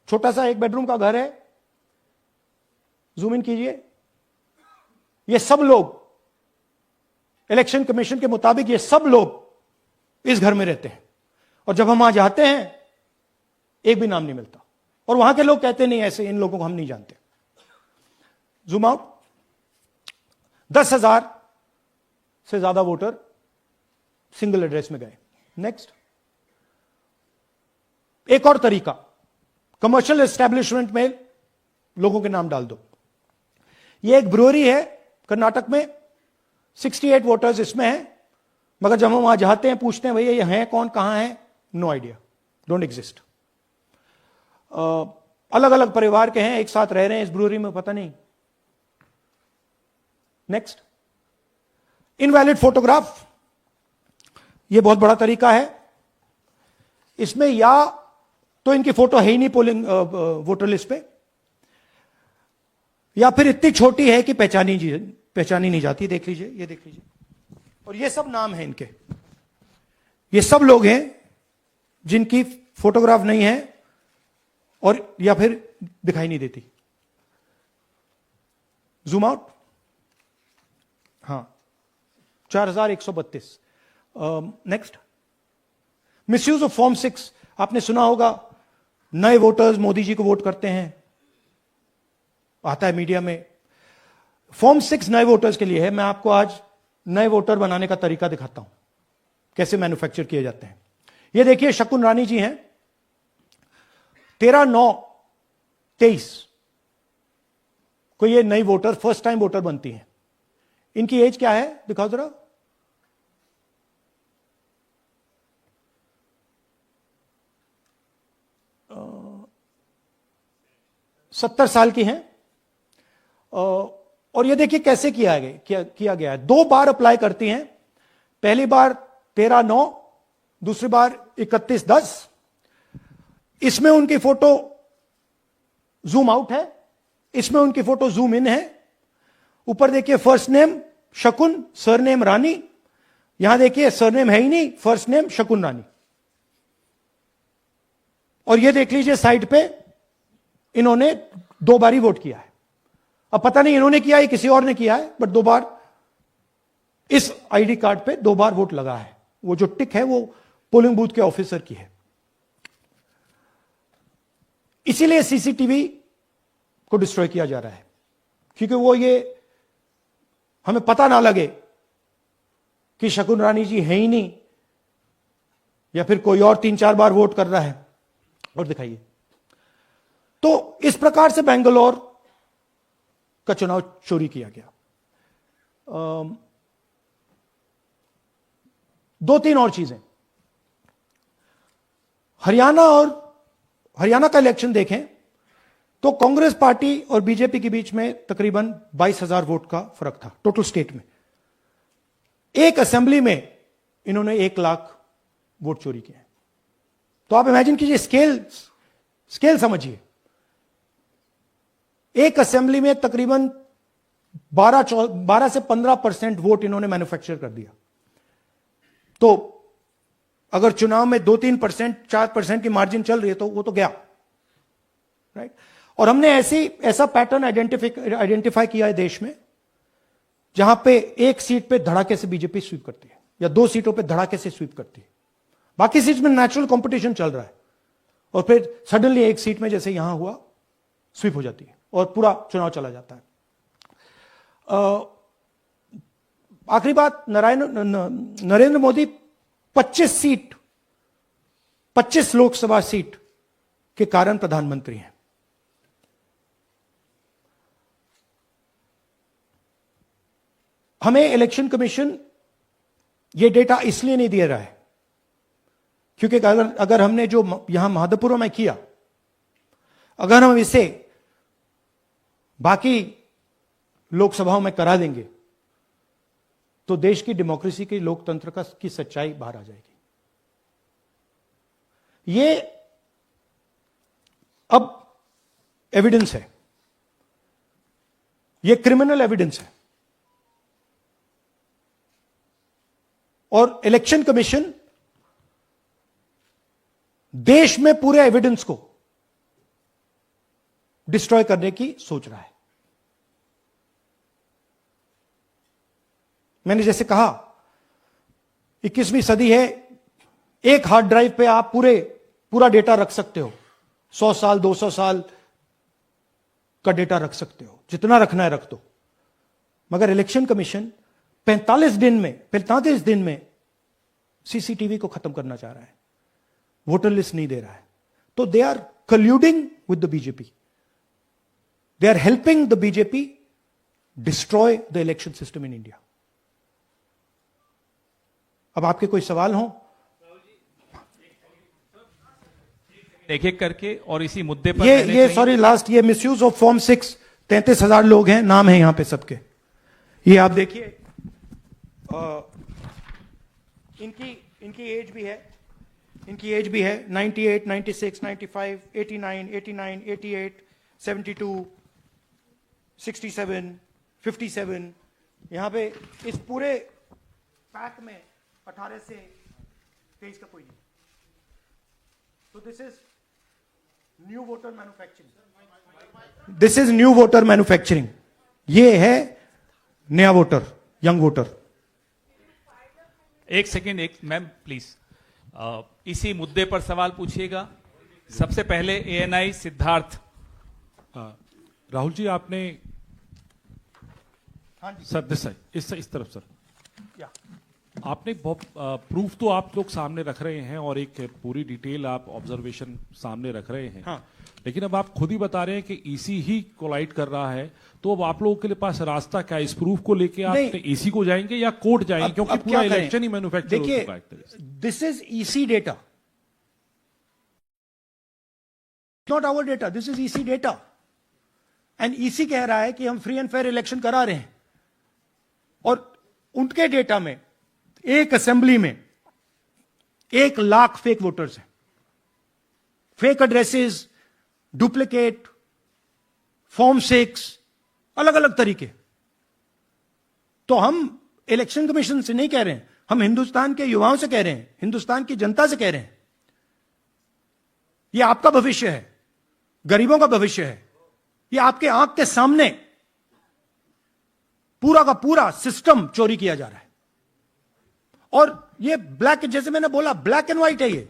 छोटा सा 1 बेडरूम का घर है। जूम इन कीजिए। ये सब लोग, इलेक्शन कमीशन के मुताबिक ये सब लोग इस घर में रहते हैं, और जब हम वहां जाते हैं एक भी नाम नहीं मिलता, और वहां के लोग कहते नहीं, ऐसे इन लोगों को हम नहीं जानते। Zoom out. 10,000 से ज्यादा वोटर सिंगल एड्रेस में गए। नेक्स्ट, एक और तरीका, कमर्शियल एस्टेब्लिशमेंट में लोगों के नाम डाल दो। ये एक ब्रूअरी है कर्नाटक में, 68 वोटर्स इसमें हैं, मगर जब हम वहां जाते हैं पूछते हैं भैया ये हैं कौन, कहां हैं, नो आइडिया, डोंट एग्जिस्ट। अलग अलग परिवार के हैं, एक साथ रह रहे हैं इस ब्रूअरी में, पता नहीं। नेक्स्ट, इनवैलिड फोटोग्राफ, यह बहुत बड़ा तरीका है। इसमें या तो इनकी फोटो है ही नहीं पोलिंग वोटर लिस्ट पे, या फिर इतनी छोटी है कि पहचानी नहीं जाती। देख लीजिए, ये देख लीजिए, और ये सब नाम है इनके। ये सब लोग हैं जिनकी फोटोग्राफ नहीं है और या फिर दिखाई नहीं देती। जूम आउट, हां, 4132। Next, misuse of form 6। आपने सुना होगा, नए वोटर्स मोदी जी को वोट करते हैं, आता है मीडिया में। फॉर्म 6 नए वोटर्स के लिए है। मैं आपको आज नए वोटर बनाने का तरीका दिखाता हूं, कैसे मैन्युफैक्चर किए जाते हैं। ये देखिए, शकुन रानी जी हैं, 13/9/23 को ये नई वोटर, फर्स्ट टाइम वोटर बनती हैं। इनकी एज क्या है, दिखाओ जरा। 70 साल की हैं। और ये देखिए कैसे किया गया है। 2 बार अप्लाई करती हैं। पहली बार 13/9, दूसरी बार 31/10। इसमें उनकी फोटो जूम आउट है, इसमें उनकी फोटो जूम इन है। ऊपर देखिए, फर्स्ट नेम शकुन, सरनेम रानी। यहां देखिए, सरनेम है ही नहीं, फर्स्ट नेम शकुन रानी। और ये देख लीजिए, साइड पे इन्होंने 2 बार ही वोट किया है। अब पता नहीं इन्होंने किया है किसी और ने किया है, बट 2 बार इस आईडी कार्ड पे 2 बार वोट लगा है। वो जो टिक है वो पोलिंग बूथ के ऑफिसर की है। इसीलिए सीसीटीवी को डिस्ट्रॉय किया जा रहा है, क्योंकि वो ये हमें पता ना लगे कि शकुन रानी जी है ही नहीं, या फिर कोई और 3-4 बार वोट कर रहा है। और दिखाइए, तो इस प्रकार से बेंगलोर का चुनाव चोरी किया गया। 2-3 और चीजें। हरियाणा का इलेक्शन देखें तो कांग्रेस पार्टी और बीजेपी के बीच में तकरीबन 22,000 वोट का फर्क था टोटल स्टेट में। एक असेंबली में इन्होंने 1 लाख वोट चोरी किए। तो आप इमेजिन कीजिए, स्केल समझिए। एक असेंबली में तकरीबन 12 से 15% वोट इन्होंने मैन्युफैक्चर कर दिया। तो अगर चुनाव में 2-3%, 4% की मार्जिन चल रही है तो वो तो गया, राइट। और हमने ऐसा पैटर्न आइडेंटिफाई किया है देश में, जहां पे एक सीट पे धड़ाके से बीजेपी स्वीप करती है, या 2 सीटों पे धड़ाके से स्वीप करती है। बाकी सीट में नेचुरल कंपटीशन चल रहा है, और फिर सडनली एक सीट में जैसे यहां हुआ स्वीप हो जाती है और पूरा चुनाव चला जाता है। आखिरी बात, नरेंद्र मोदी 25 लोकसभा सीट के कारण प्रधानमंत्री हैं। हमें इलेक्शन कमीशन यह डेटा इसलिए नहीं दे रहा है क्योंकि अगर हमने जो यहां महादपुरम में किया, अगर हम इसे बाकी लोकसभाओं में करा देंगे तो देश की डेमोक्रेसी की, लोकतंत्र की सच्चाई बाहर आ जाएगी। ये अब एविडेंस है, ये क्रिमिनल एविडेंस है। और इलेक्शन कमीशन देश में पूरे एविडेंस को डिस्ट्रॉय करने की सोच रहा है। मैंने जैसे कहा, 21वीं सदी है, एक हार्ड ड्राइव पे आप पूरा डेटा रख सकते हो। 100 साल 200 साल का डेटा रख सकते हो, जितना रखना है रख दो। मगर इलेक्शन कमीशन 45 दिन में सीसीटीवी को खत्म करना चाह रहा है, वोटर लिस्ट नहीं दे रहा है। तो they are colluding with the BJP, they are helping the BJP destroy the election system in India. अब आपके कोई सवाल हो? एक एक करके और इसी मुद्दे पर ये रहने ये चाहिए। सॉरी लास्ट, ये मिसयूज ऑफ फॉर्म 6, 33,000 लोग हैं, नाम है यहां पे सबके। ये आप देखिए, इनकी एज भी है, 98, 96, 95, 89, 88, 72, 67, 57। यहां पे इस पूरे पैक में 18 से 23 का कोई नहीं। तो this is new voter manufacturing, this is new voter manufacturing. ये है नया वोटर, यंग वोटर। एक सेकेंड, एक मैम प्लीज, इसी मुद्दे पर सवाल पूछिएगा। सबसे पहले एएनआई सिद्धार्थ। राहुल जी, आपने हाँ जी सर दिस साइड, इस तरफ सर, या आपने बहुत प्रूफ तो आप लोग सामने रख रहे हैं और एक पूरी डिटेल आप ऑब्जर्वेशन सामने रख रहे हैं। हाँ। लेकिन अब आप खुद ही बता रहे हैं कि ईसी ही कोलाइड कर रहा है, तो अब आप लोगों के लिए पास रास्ता क्या है? इस प्रूफ को लेके आप नहीं। ईसी को जाएंगे या कोर्ट जाएंगे? क्योंकि अब पूरा क्या करें? इलेक्शन ही मैन्युफैक्चर हो देखिए, चुका है एक तरह से। This is EC data, not our data, this is EC data. And EC कह रहा है कि हम फ्री एंड फेयर इलेक्शन करा रहे हैं, और उनके डेटा में एक असेंबली में 1 लाख फेक वोटर्स हैं, फेक एड्रेसेस, डुप्लीकेट, फॉर्म 6, अलग अलग तरीके। तो हम इलेक्शन कमीशन से नहीं कह रहे हैं, हम हिंदुस्तान के युवाओं से कह रहे हैं, हिंदुस्तान की जनता से कह रहे हैं, यह आपका भविष्य है, गरीबों का भविष्य है। यह आपके आंख के सामने पूरा का पूरा सिस्टम चोरी किया जा रहा है। और ये ब्लैक, जैसे मैंने बोला, ब्लैक एंड व्हाइट है। ये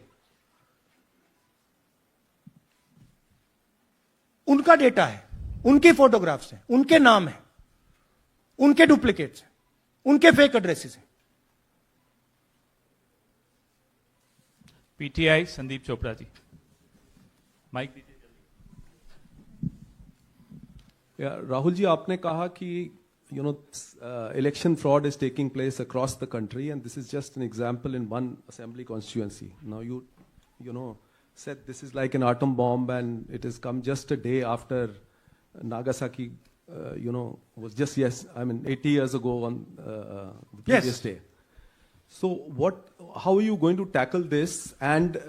उनका डेटा है, उनकी फोटोग्राफ्स हैं, उनके नाम हैं, उनके डुप्लीकेट्स हैं, उनके फेक एड्रेसेस हैं। पीटीआई संदीप चोपड़ा जी, माइक दीजिए। राहुल जी, आपने कहा कि election fraud is taking place across the country, and this is just an example in one assembly constituency. Now you said this is like an atom bomb, and it has come just a day after Nagasaki, was just 80 years ago on the previous day. So how are you going to tackle this, and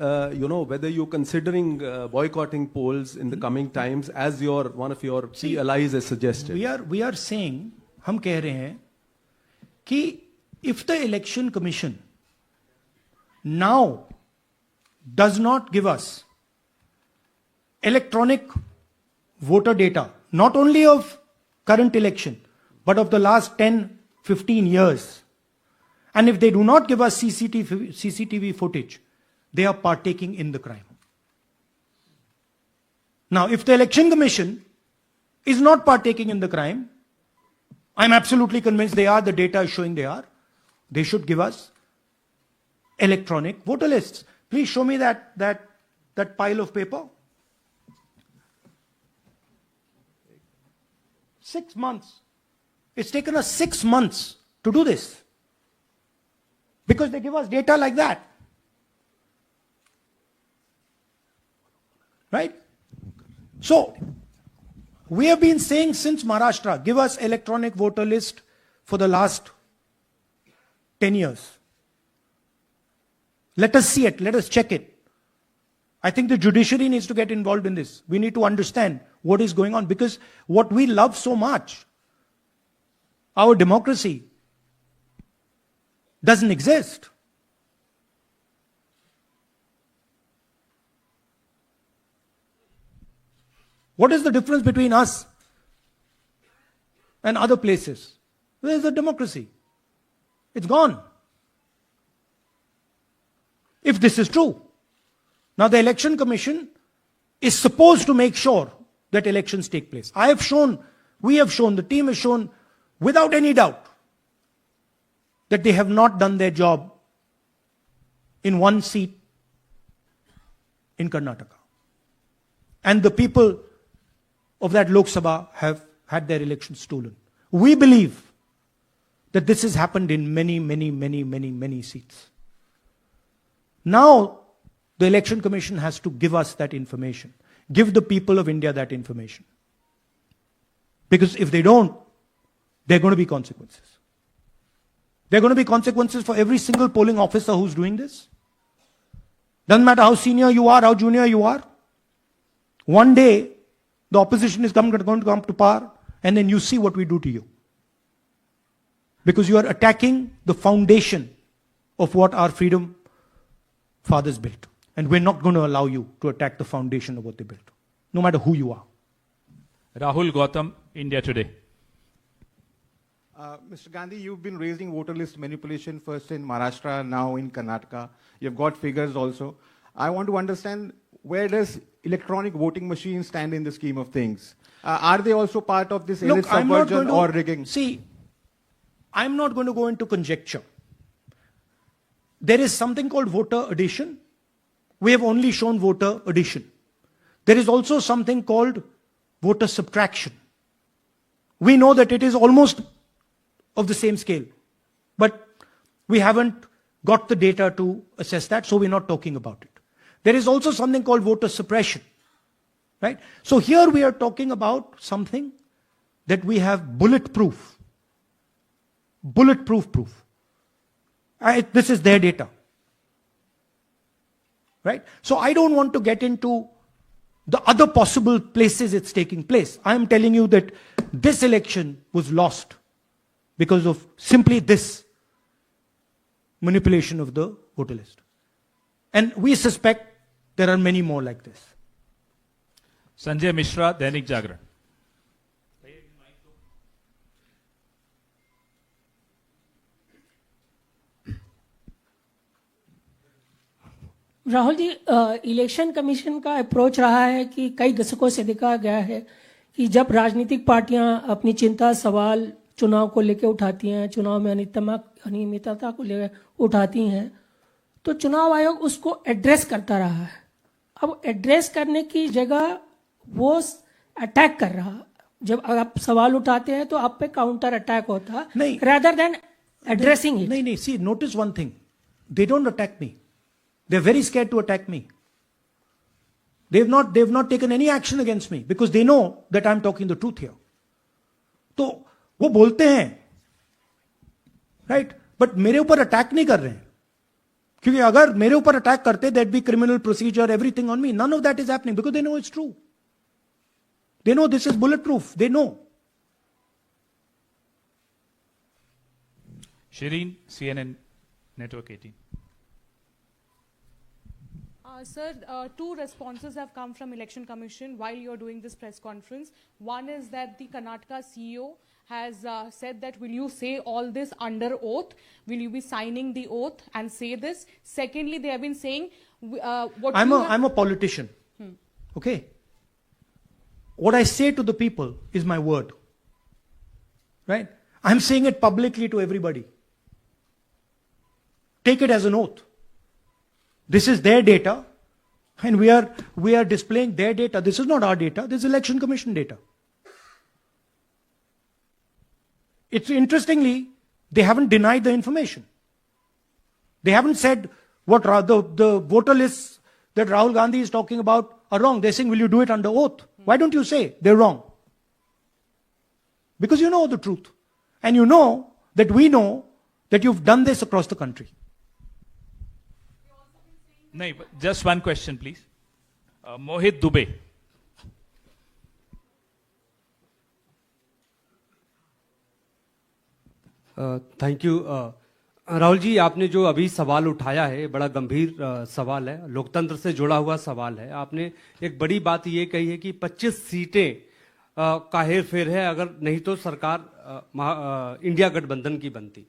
whether you're considering boycotting polls in the coming times, as one of your key allies has suggested? We are saying, हम कह रहे हैं कि if the election commission now does not give us electronic voter data, not only of current election, but of the last 10, 15 years, and if they do not give us CCTV footage, they are partaking in the crime. Now, if the election commission is not partaking in the crime, I'm absolutely convinced they are, the data is showing they are, they should give us electronic voter lists. Please show me that pile of paper. 6 months. It's taken us 6 months to do this, because they give us data like that. Right? So, we have been saying since Maharashtra, give us electronic voter list for the last 10 years. Let us see it, let us check it. I think the judiciary needs to get involved in this. We need to understand what is going on, because what we love so much, our democracy, doesn't exist. What is the difference between us and other places? Where is the democracy? It's gone. If this is true. Now the election commission is supposed to make sure that elections take place. I have shown, we have shown, the team has shown without any doubt that they have not done their job in one seat in Karnataka. And the people of that Lok Sabha have had their elections stolen. We believe that this has happened in many seats. Now, the Election Commission has to give us that information. Give the people of India that information. Because if they don't, there are going to be consequences. There are going to be consequences for every single polling officer who's doing this. Doesn't matter how senior you are, how junior you are. One day, the opposition is going to come to power, and then you see what we do to you. Because you are attacking the foundation of what our freedom fathers built. And we're not going to allow you to attack the foundation of what they built, no matter who you are. Rahul Gautam, India Today. Mr. Gandhi, you've been raising voter list manipulation first in Maharashtra, now in Karnataka. You've got figures also. I want to understand, where does electronic voting machines stand in the scheme of things? Are they also part of this elite subversion or rigging? See, I'm not going to go into conjecture. There is something called voter addition. We have only shown voter addition. There is also something called voter subtraction. We know that it is almost of the same scale, but we haven't got the data to assess that, so we're not talking about it. There is also something called voter suppression, right? So here we are talking about something that we have bulletproof proof. This is their data, right? So I don't want to get into the other possible places it's taking place. I am telling you that this election was lost because of simply this manipulation of the voter list. And we suspect there are many more like this. Sanjay Mishra, Dainik Jagran. Rahul ji, election commission का approach रहा है कि कई दशकों से देखा गया है कि जब राजनीतिक पार्टियां अपनी चिंता सवाल चुनाव को लेकर उठाती हैं, चुनाव में अनियमितता को लेकर उठाती हैं, तो चुनाव आयोग उसको एड्रेस करता रहा है। अब एड्रेस करने की जगह वो अटैक कर रहा। जब आप सवाल उठाते हैं तो आप पे काउंटर अटैक होता नहीं, rather than addressing it. नहीं, see, notice one thing. They don't attack me. They're very scared to attack me. They've not taken any action against me because they know that I'm talking the truth here. तो वो बोलते हैं, right? But मेरे ऊपर attack नहीं कर रहे हैं, क्योंकि अगर मेरे ऊपर अटैक करते, there'd be criminal procedure, everything on me. None of that is happening because they know it's true. They know this is bulletproof. They know. Shireen, CNN Network 18. Sir, two responses have come from Election Commission while you're doing this press conference. One is that the Karnataka CEO has said that will you say all this under oath? Will you be signing the oath and say this? Secondly, they have been saying I'm a politician. Okay? What I say to the people is my word. Right? I'm saying it publicly to everybody. Take it as an oath. This is their data, and we are displaying their data. This is not our data. This is Election Commission data. It's interestingly, they haven't denied the information. They haven't said what the voter lists that Rahul Gandhi is talking about are wrong. They're saying, will you do it under oath? Why don't you say they're wrong? Because you know the truth. And you know that we know that you've done this across the country. No, just one question, please. Mohit Dubey. Thank you. Rahul ji, आपने जो अभी सवाल उठाया है बड़ा गंभीर सवाल है, लोकतंत्र से जुड़ा हुआ सवाल है। आपने एक बड़ी बात ये कही है कि 25 सीटें का हेर फेर है, अगर नहीं तो सरकार इंडिया गठबंधन की बनती।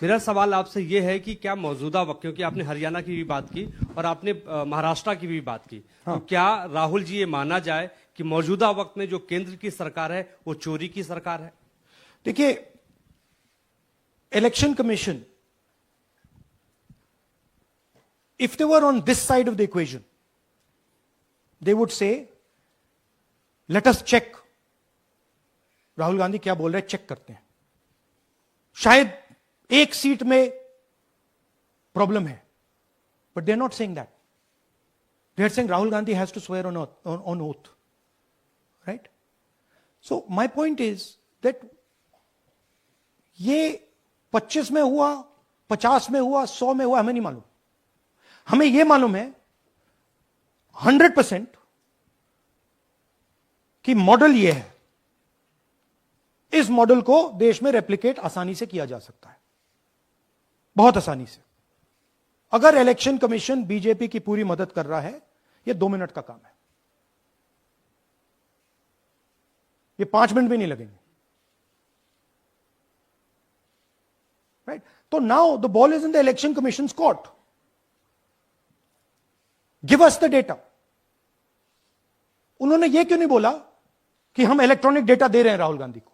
मेरा सवाल आपसे ये है कि क्या मौजूदा वक्त, क्योंकि आपने हरियाणा की भी बात की और आपने महाराष्ट्र की भी बात की, तो क्या राहुल जी ये माना जाए कि मौजूदा वक्त में जो केंद्र की सरकार है वो चोरी की सरकार है? देखिए, election commission, if they were on this side of the equation, they would say, let us check. Rahul Gandhi क्या बोल रहे हैं, चेक करते हैं। शायद एक सीट में प्रॉब्लम है, but they are not saying that. They are saying Rahul Gandhi has to swear on oath. Right? So my point is that ये 25 में हुआ, 50 में हुआ, 100 में हुआ, हमें नहीं मालूम. हमें यह मालूम है 100% कि मॉडल यह है. इस मॉडल को देश में रेप्लिकेट आसानी से किया जा सकता है, बहुत आसानी से. अगर इलेक्शन कमीशन बीजेपी की पूरी मदद कर रहा है, यह 2 मिनट का काम है. ये 5 मिनट भी नहीं लगेंगे. राइट? तो now the ball is in the election commission court. Give us the data. उन्होंने ये क्यों नहीं बोला कि हम इलेक्ट्रॉनिक डेटा दे रहे हैं राहुल गांधी को,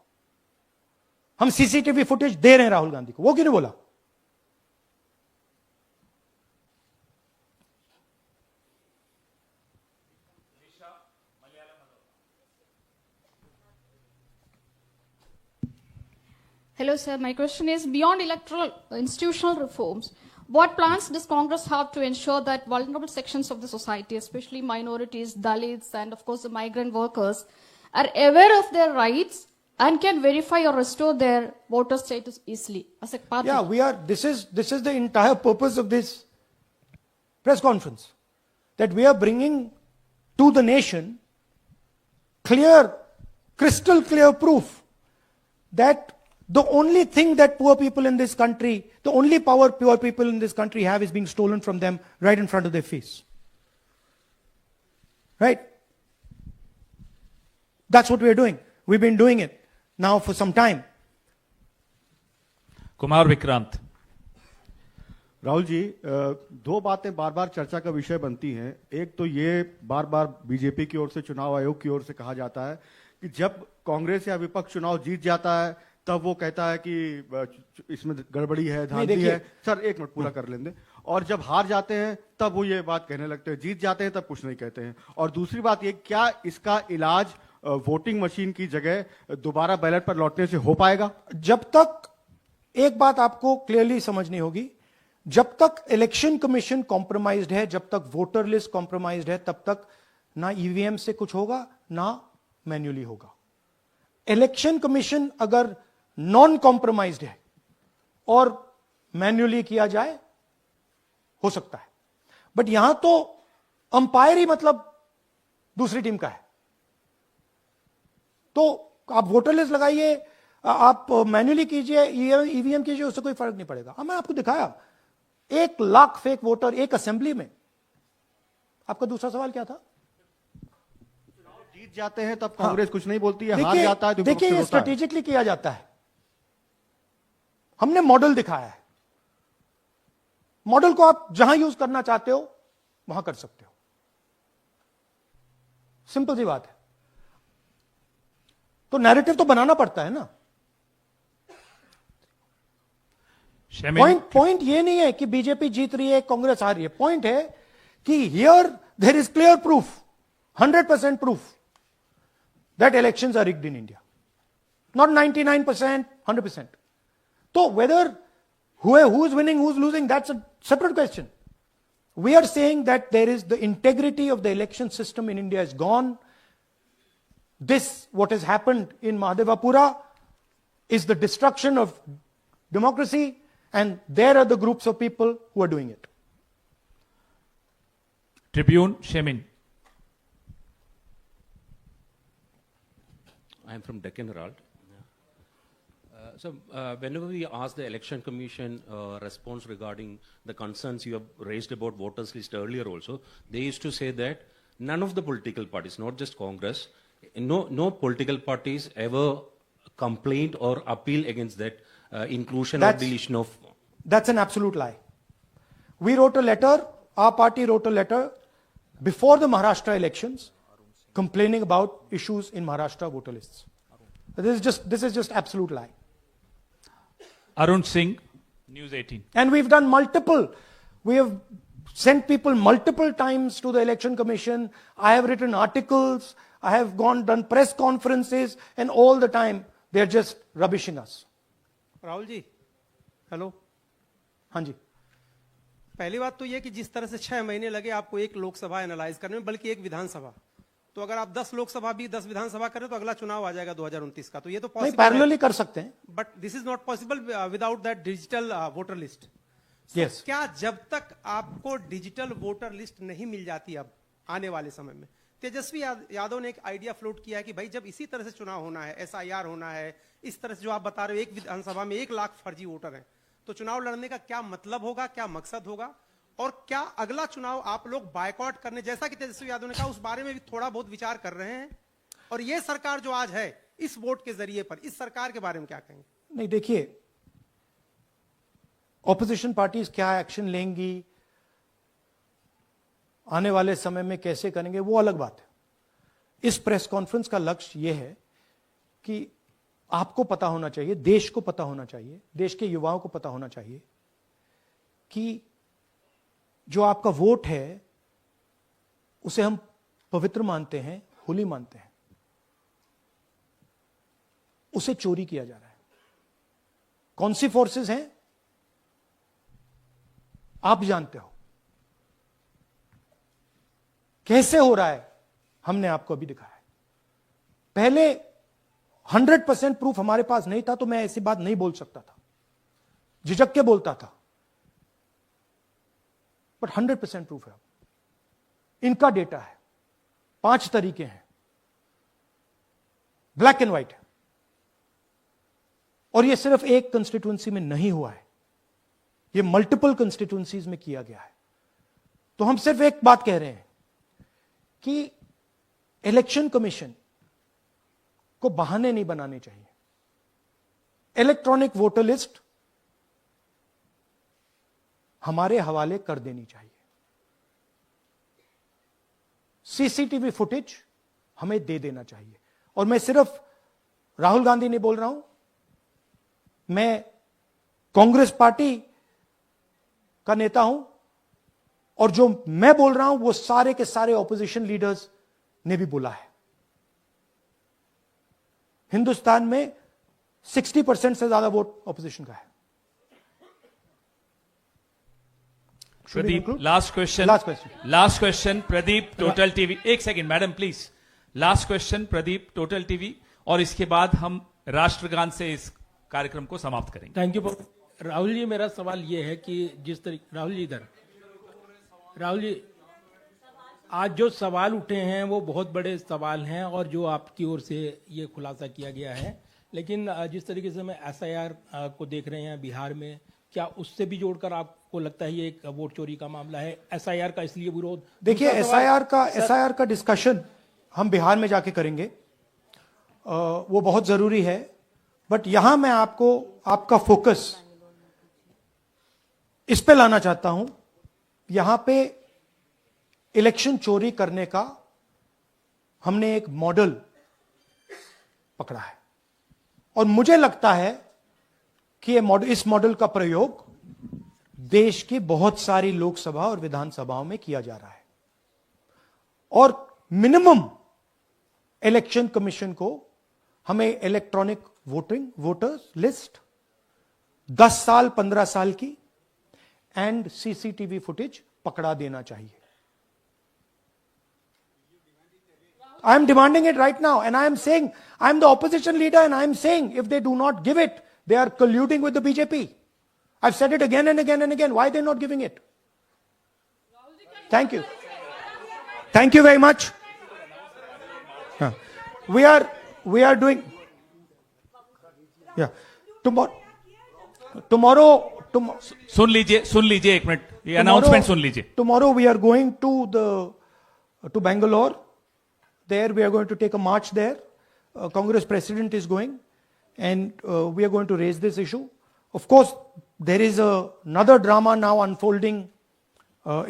हम सीसीटीवी फुटेज दे रहे हैं राहुल गांधी को? वो क्यों नहीं बोला? Hello, sir. My question is, beyond electoral institutional reforms, what plans does Congress have to ensure that vulnerable sections of the society, especially minorities, Dalits, and of course the migrant workers, are aware of their rights and can verify or restore their voter status easily as a party? Yeah, this is the entire purpose of this press conference, that we are bringing to the nation crystal clear proof that the only thing that poor people in this country, the only power poor people in this country have is being stolen from them right in front of their face. Right? That's what we're doing. We've been doing it now for some time. Kumar Vikrant. Rahul ji, दो बातें बार बार चर्चा का विषय बनती हैं. एक तो ये बार बार बीजेपी की ओर से, चुनाव आयोग की ओर से कहा जाता है कि जब कांग्रेस या विपक्ष चुनाव जीत जाता है तब वो कहता है कि इसमें गड़बड़ी है, धांधली है. सर एक मिनट पूरा कर लेंगे. और जब हार जाते हैं तब वो ये बात कहने लगते हैं, जीत जाते हैं तब कुछ नहीं कहते हैं. और दूसरी बात ये, क्या इसका इलाज वोटिंग मशीन की जगह दोबारा बैलेट पर लौटने से हो पाएगा? जब तक, एक बात आपको क्लियरली समझनी होगी, जब तक इलेक्शन कमीशन कॉम्प्रोमाइज्ड है, जब तक वोटर लिस्ट कॉम्प्रोमाइज्ड है, तब तक ना ईवीएम से कुछ होगा ना मैन्युअली होगा. इलेक्शन कमीशन अगर नॉन कॉम्प्रोमाइज्ड है और मैन्युअली किया जाए, हो सकता है. बट यहां तो अंपायर ही मतलब दूसरी टीम का है. तो आप वोटर लिस्ट लगाइए, आप मैन्युअली कीजिए, ईवीएम कीजिए, उससे कोई फर्क नहीं पड़ेगा. मैं आपको दिखाया 1 लाख फेक वोटर एक असेंबली में. आपका दूसरा सवाल क्या था? जीत जाते हैं तब कांग्रेस कुछ नहीं बोलती है, हार जाता है तो देखिए, ये स्ट्रेटेजिकली किया जाता है. हमने मॉडल दिखाया है. मॉडल को आप जहां यूज करना चाहते हो वहां कर सकते हो. सिंपल सी बात है. तो नैरेटिव तो बनाना पड़ता है ना. पॉइंट ये नहीं है कि बीजेपी जीत रही है, कांग्रेस हार रही है. पॉइंट है कि here there is clear proof, 100% proof that elections are rigged in India. Not 99%, 100%. So whether who is winning, who's losing, that's a separate question. We are saying that there is the integrity of the election system in India is gone. This, what has happened in Mahadevapura, is the destruction of democracy, and there are the groups of people who are doing it. Tribune, Shemin. I am from Deccan Herald. So whenever we ask the Election Commission response regarding the concerns you have raised about voters list earlier also, they used to say that none of the political parties, not just Congress, no political parties ever complained or appeal against that inclusion or deletion of... That's an absolute lie. We wrote a letter, our party wrote a letter before the Maharashtra elections complaining about issues in Maharashtra voter lists. This is just absolute lie. Arun Singh, News 18. And we've done we have sent people multiple times to the election commission. I have written articles, I have done press conferences, and all the time they're just rubbishing us. Rahul ji, hello. हाँ जी. पहली बात तो ये कि जिस तरह से 6 महीने लगे आपको एक लोकसभा एनालाइज करने में, बल्कि एक विधानसभा, तो अगर आप 10 लोकसभा भी 10 विधानसभा करें तो अगला चुनाव आ जाएगा 2029 का, तो ये तो नहीं, पॉसिबल पैरेलली कर सकते हैं। But this is not possible without that digital voter list. Yes. क्या जब तक आपको डिजिटल वोटर लिस्ट नहीं मिल जाती अब आने वाले समय में, तेजस्वी यादव ने एक आइडिया फ्लोट किया है कि भाई जब इसी तरह से चुनाव होना है, SIR होना है, इस तरह से जो आप बता रहे हो एक विधानसभा में 1 लाख फर्जी वोटर हैं, तो चुनाव लड़ने का क्या मतलब होगा, क्या मकसद होगा, और क्या अगला चुनाव आप लोग बायकॉट करने, जैसा कि तेजस्वी यादव ने कहा, उस बारे में भी थोड़ा बहुत विचार कर रहे हैं? और ये सरकार जो आज है इस वोट के जरिए पर, इस सरकार के बारे में क्या कहेंगे? नहीं, देखिए, ऑपोजिशन पार्टीज क्या एक्शन लेंगी, आने वाले समय में कैसे करेंगे, वो अलग बात है। इस प्रेस कॉन्फ्रेंस का लक्ष्य यह है कि आपको पता होना चाहिए, देश को पता होना चाहिए, देश के युवाओं को पता होना चाहिए कि जो आपका वोट है उसे हम पवित्र मानते हैं, होली मानते हैं, उसे चोरी किया जा रहा है। कौन सी फोर्सेस हैं आप जानते हो, कैसे हो रहा है हमने आपको अभी दिखाया है। पहले 100% प्रूफ हमारे पास नहीं था तो मैं ऐसी बात नहीं बोल सकता था, झिझक के बोलता था, बट 100% प्रूफ है। इनका डेटा है, 5 तरीके हैं, ब्लैक एंड व्हाइट है, और यह सिर्फ एक कंस्टिट्यूएंसी में नहीं हुआ है, यह मल्टीपल कंस्टिट्यूएंसीज में किया गया है। तो हम सिर्फ एक बात कह रहे हैं कि इलेक्शन कमीशन को बहाने नहीं बनाने चाहिए। इलेक्ट्रॉनिक वोटर लिस्ट हमारे हवाले कर देनी चाहिए, सीसीटीवी फुटेज हमें दे देना चाहिए। और मैं सिर्फ राहुल गांधी नहीं बोल रहा हूं, मैं कांग्रेस पार्टी का नेता हूं, और जो मैं बोल रहा हूं वो सारे के सारे ऑपोजिशन लीडर्स ने भी बोला है। हिंदुस्तान में 60% से ज्यादा वोट ऑपोजिशन का है। Pradeep, last question, Pradeep, total TV. एक second madam please, last question Pradeep, total TV, और इसके बाद हम राष्ट्रगान से इस कार्यक्रम को समाप्त करेंगे। थैंक यू राहुल जी। मेरा सवाल यह है कि जिस तरीके राहुल जी आज जो सवाल उठे हैं वो बहुत बड़े सवाल हैं, और जो आपकी ओर से ये खुलासा किया गया है, लेकिन जिस तरीके से मैं SIR को देख रहे हैं बिहार में, क्या उससे भी जोड़कर आपको लगता है ये एक वोट चोरी का मामला है? SIR का इसलिए विरोध, देखिए SIR का डिस्कशन हम बिहार में जाके करेंगे, वो बहुत जरूरी है, बट यहां मैं आपको आपका फोकस इस पे लाना चाहता हूं। यहां पे इलेक्शन चोरी करने का हमने एक मॉडल पकड़ा है, और मुझे लगता है कि इस मॉडल का प्रयोग देश की बहुत सारी लोकसभा और विधानसभाओं में किया जा रहा है, और मिनिमम इलेक्शन कमीशन को हमें इलेक्ट्रॉनिक वोटर्स लिस्ट 10 साल 15 साल की एंड सीसीटीवी फुटेज पकड़ा देना चाहिए। I am demanding it right now, and I am saying, I am the opposition leader, and I am saying, if they do not give it, they are colluding with the BJP. I've said it again and again and again. Why are they not giving it? Thank you. Thank you very much. We are doing, yeah. Tomorrow, सुन लीजिए एक minute, ये announcement सुन लीजिए। Tomorrow we are going to Bangalore. There we are going to take a march there. Congress president is going, and we are going to raise this issue. Of course, there is another drama now unfolding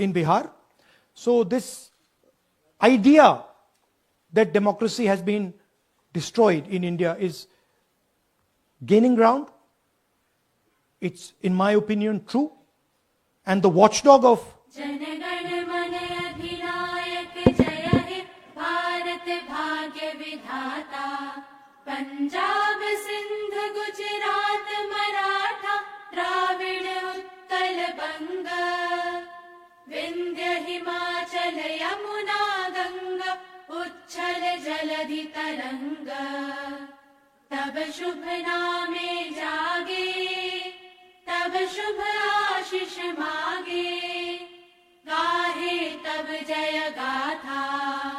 in Bihar. So this idea that democracy has been destroyed in India is gaining ground. It's, in my opinion, true. And the watchdog of Punjab Sindh Gujarat Maratha Dravida Utkal बंग रवि तरंग, तब शुभ नामे जागे, तब शुभ आशीष मागे, गाहे तब जय गाथा।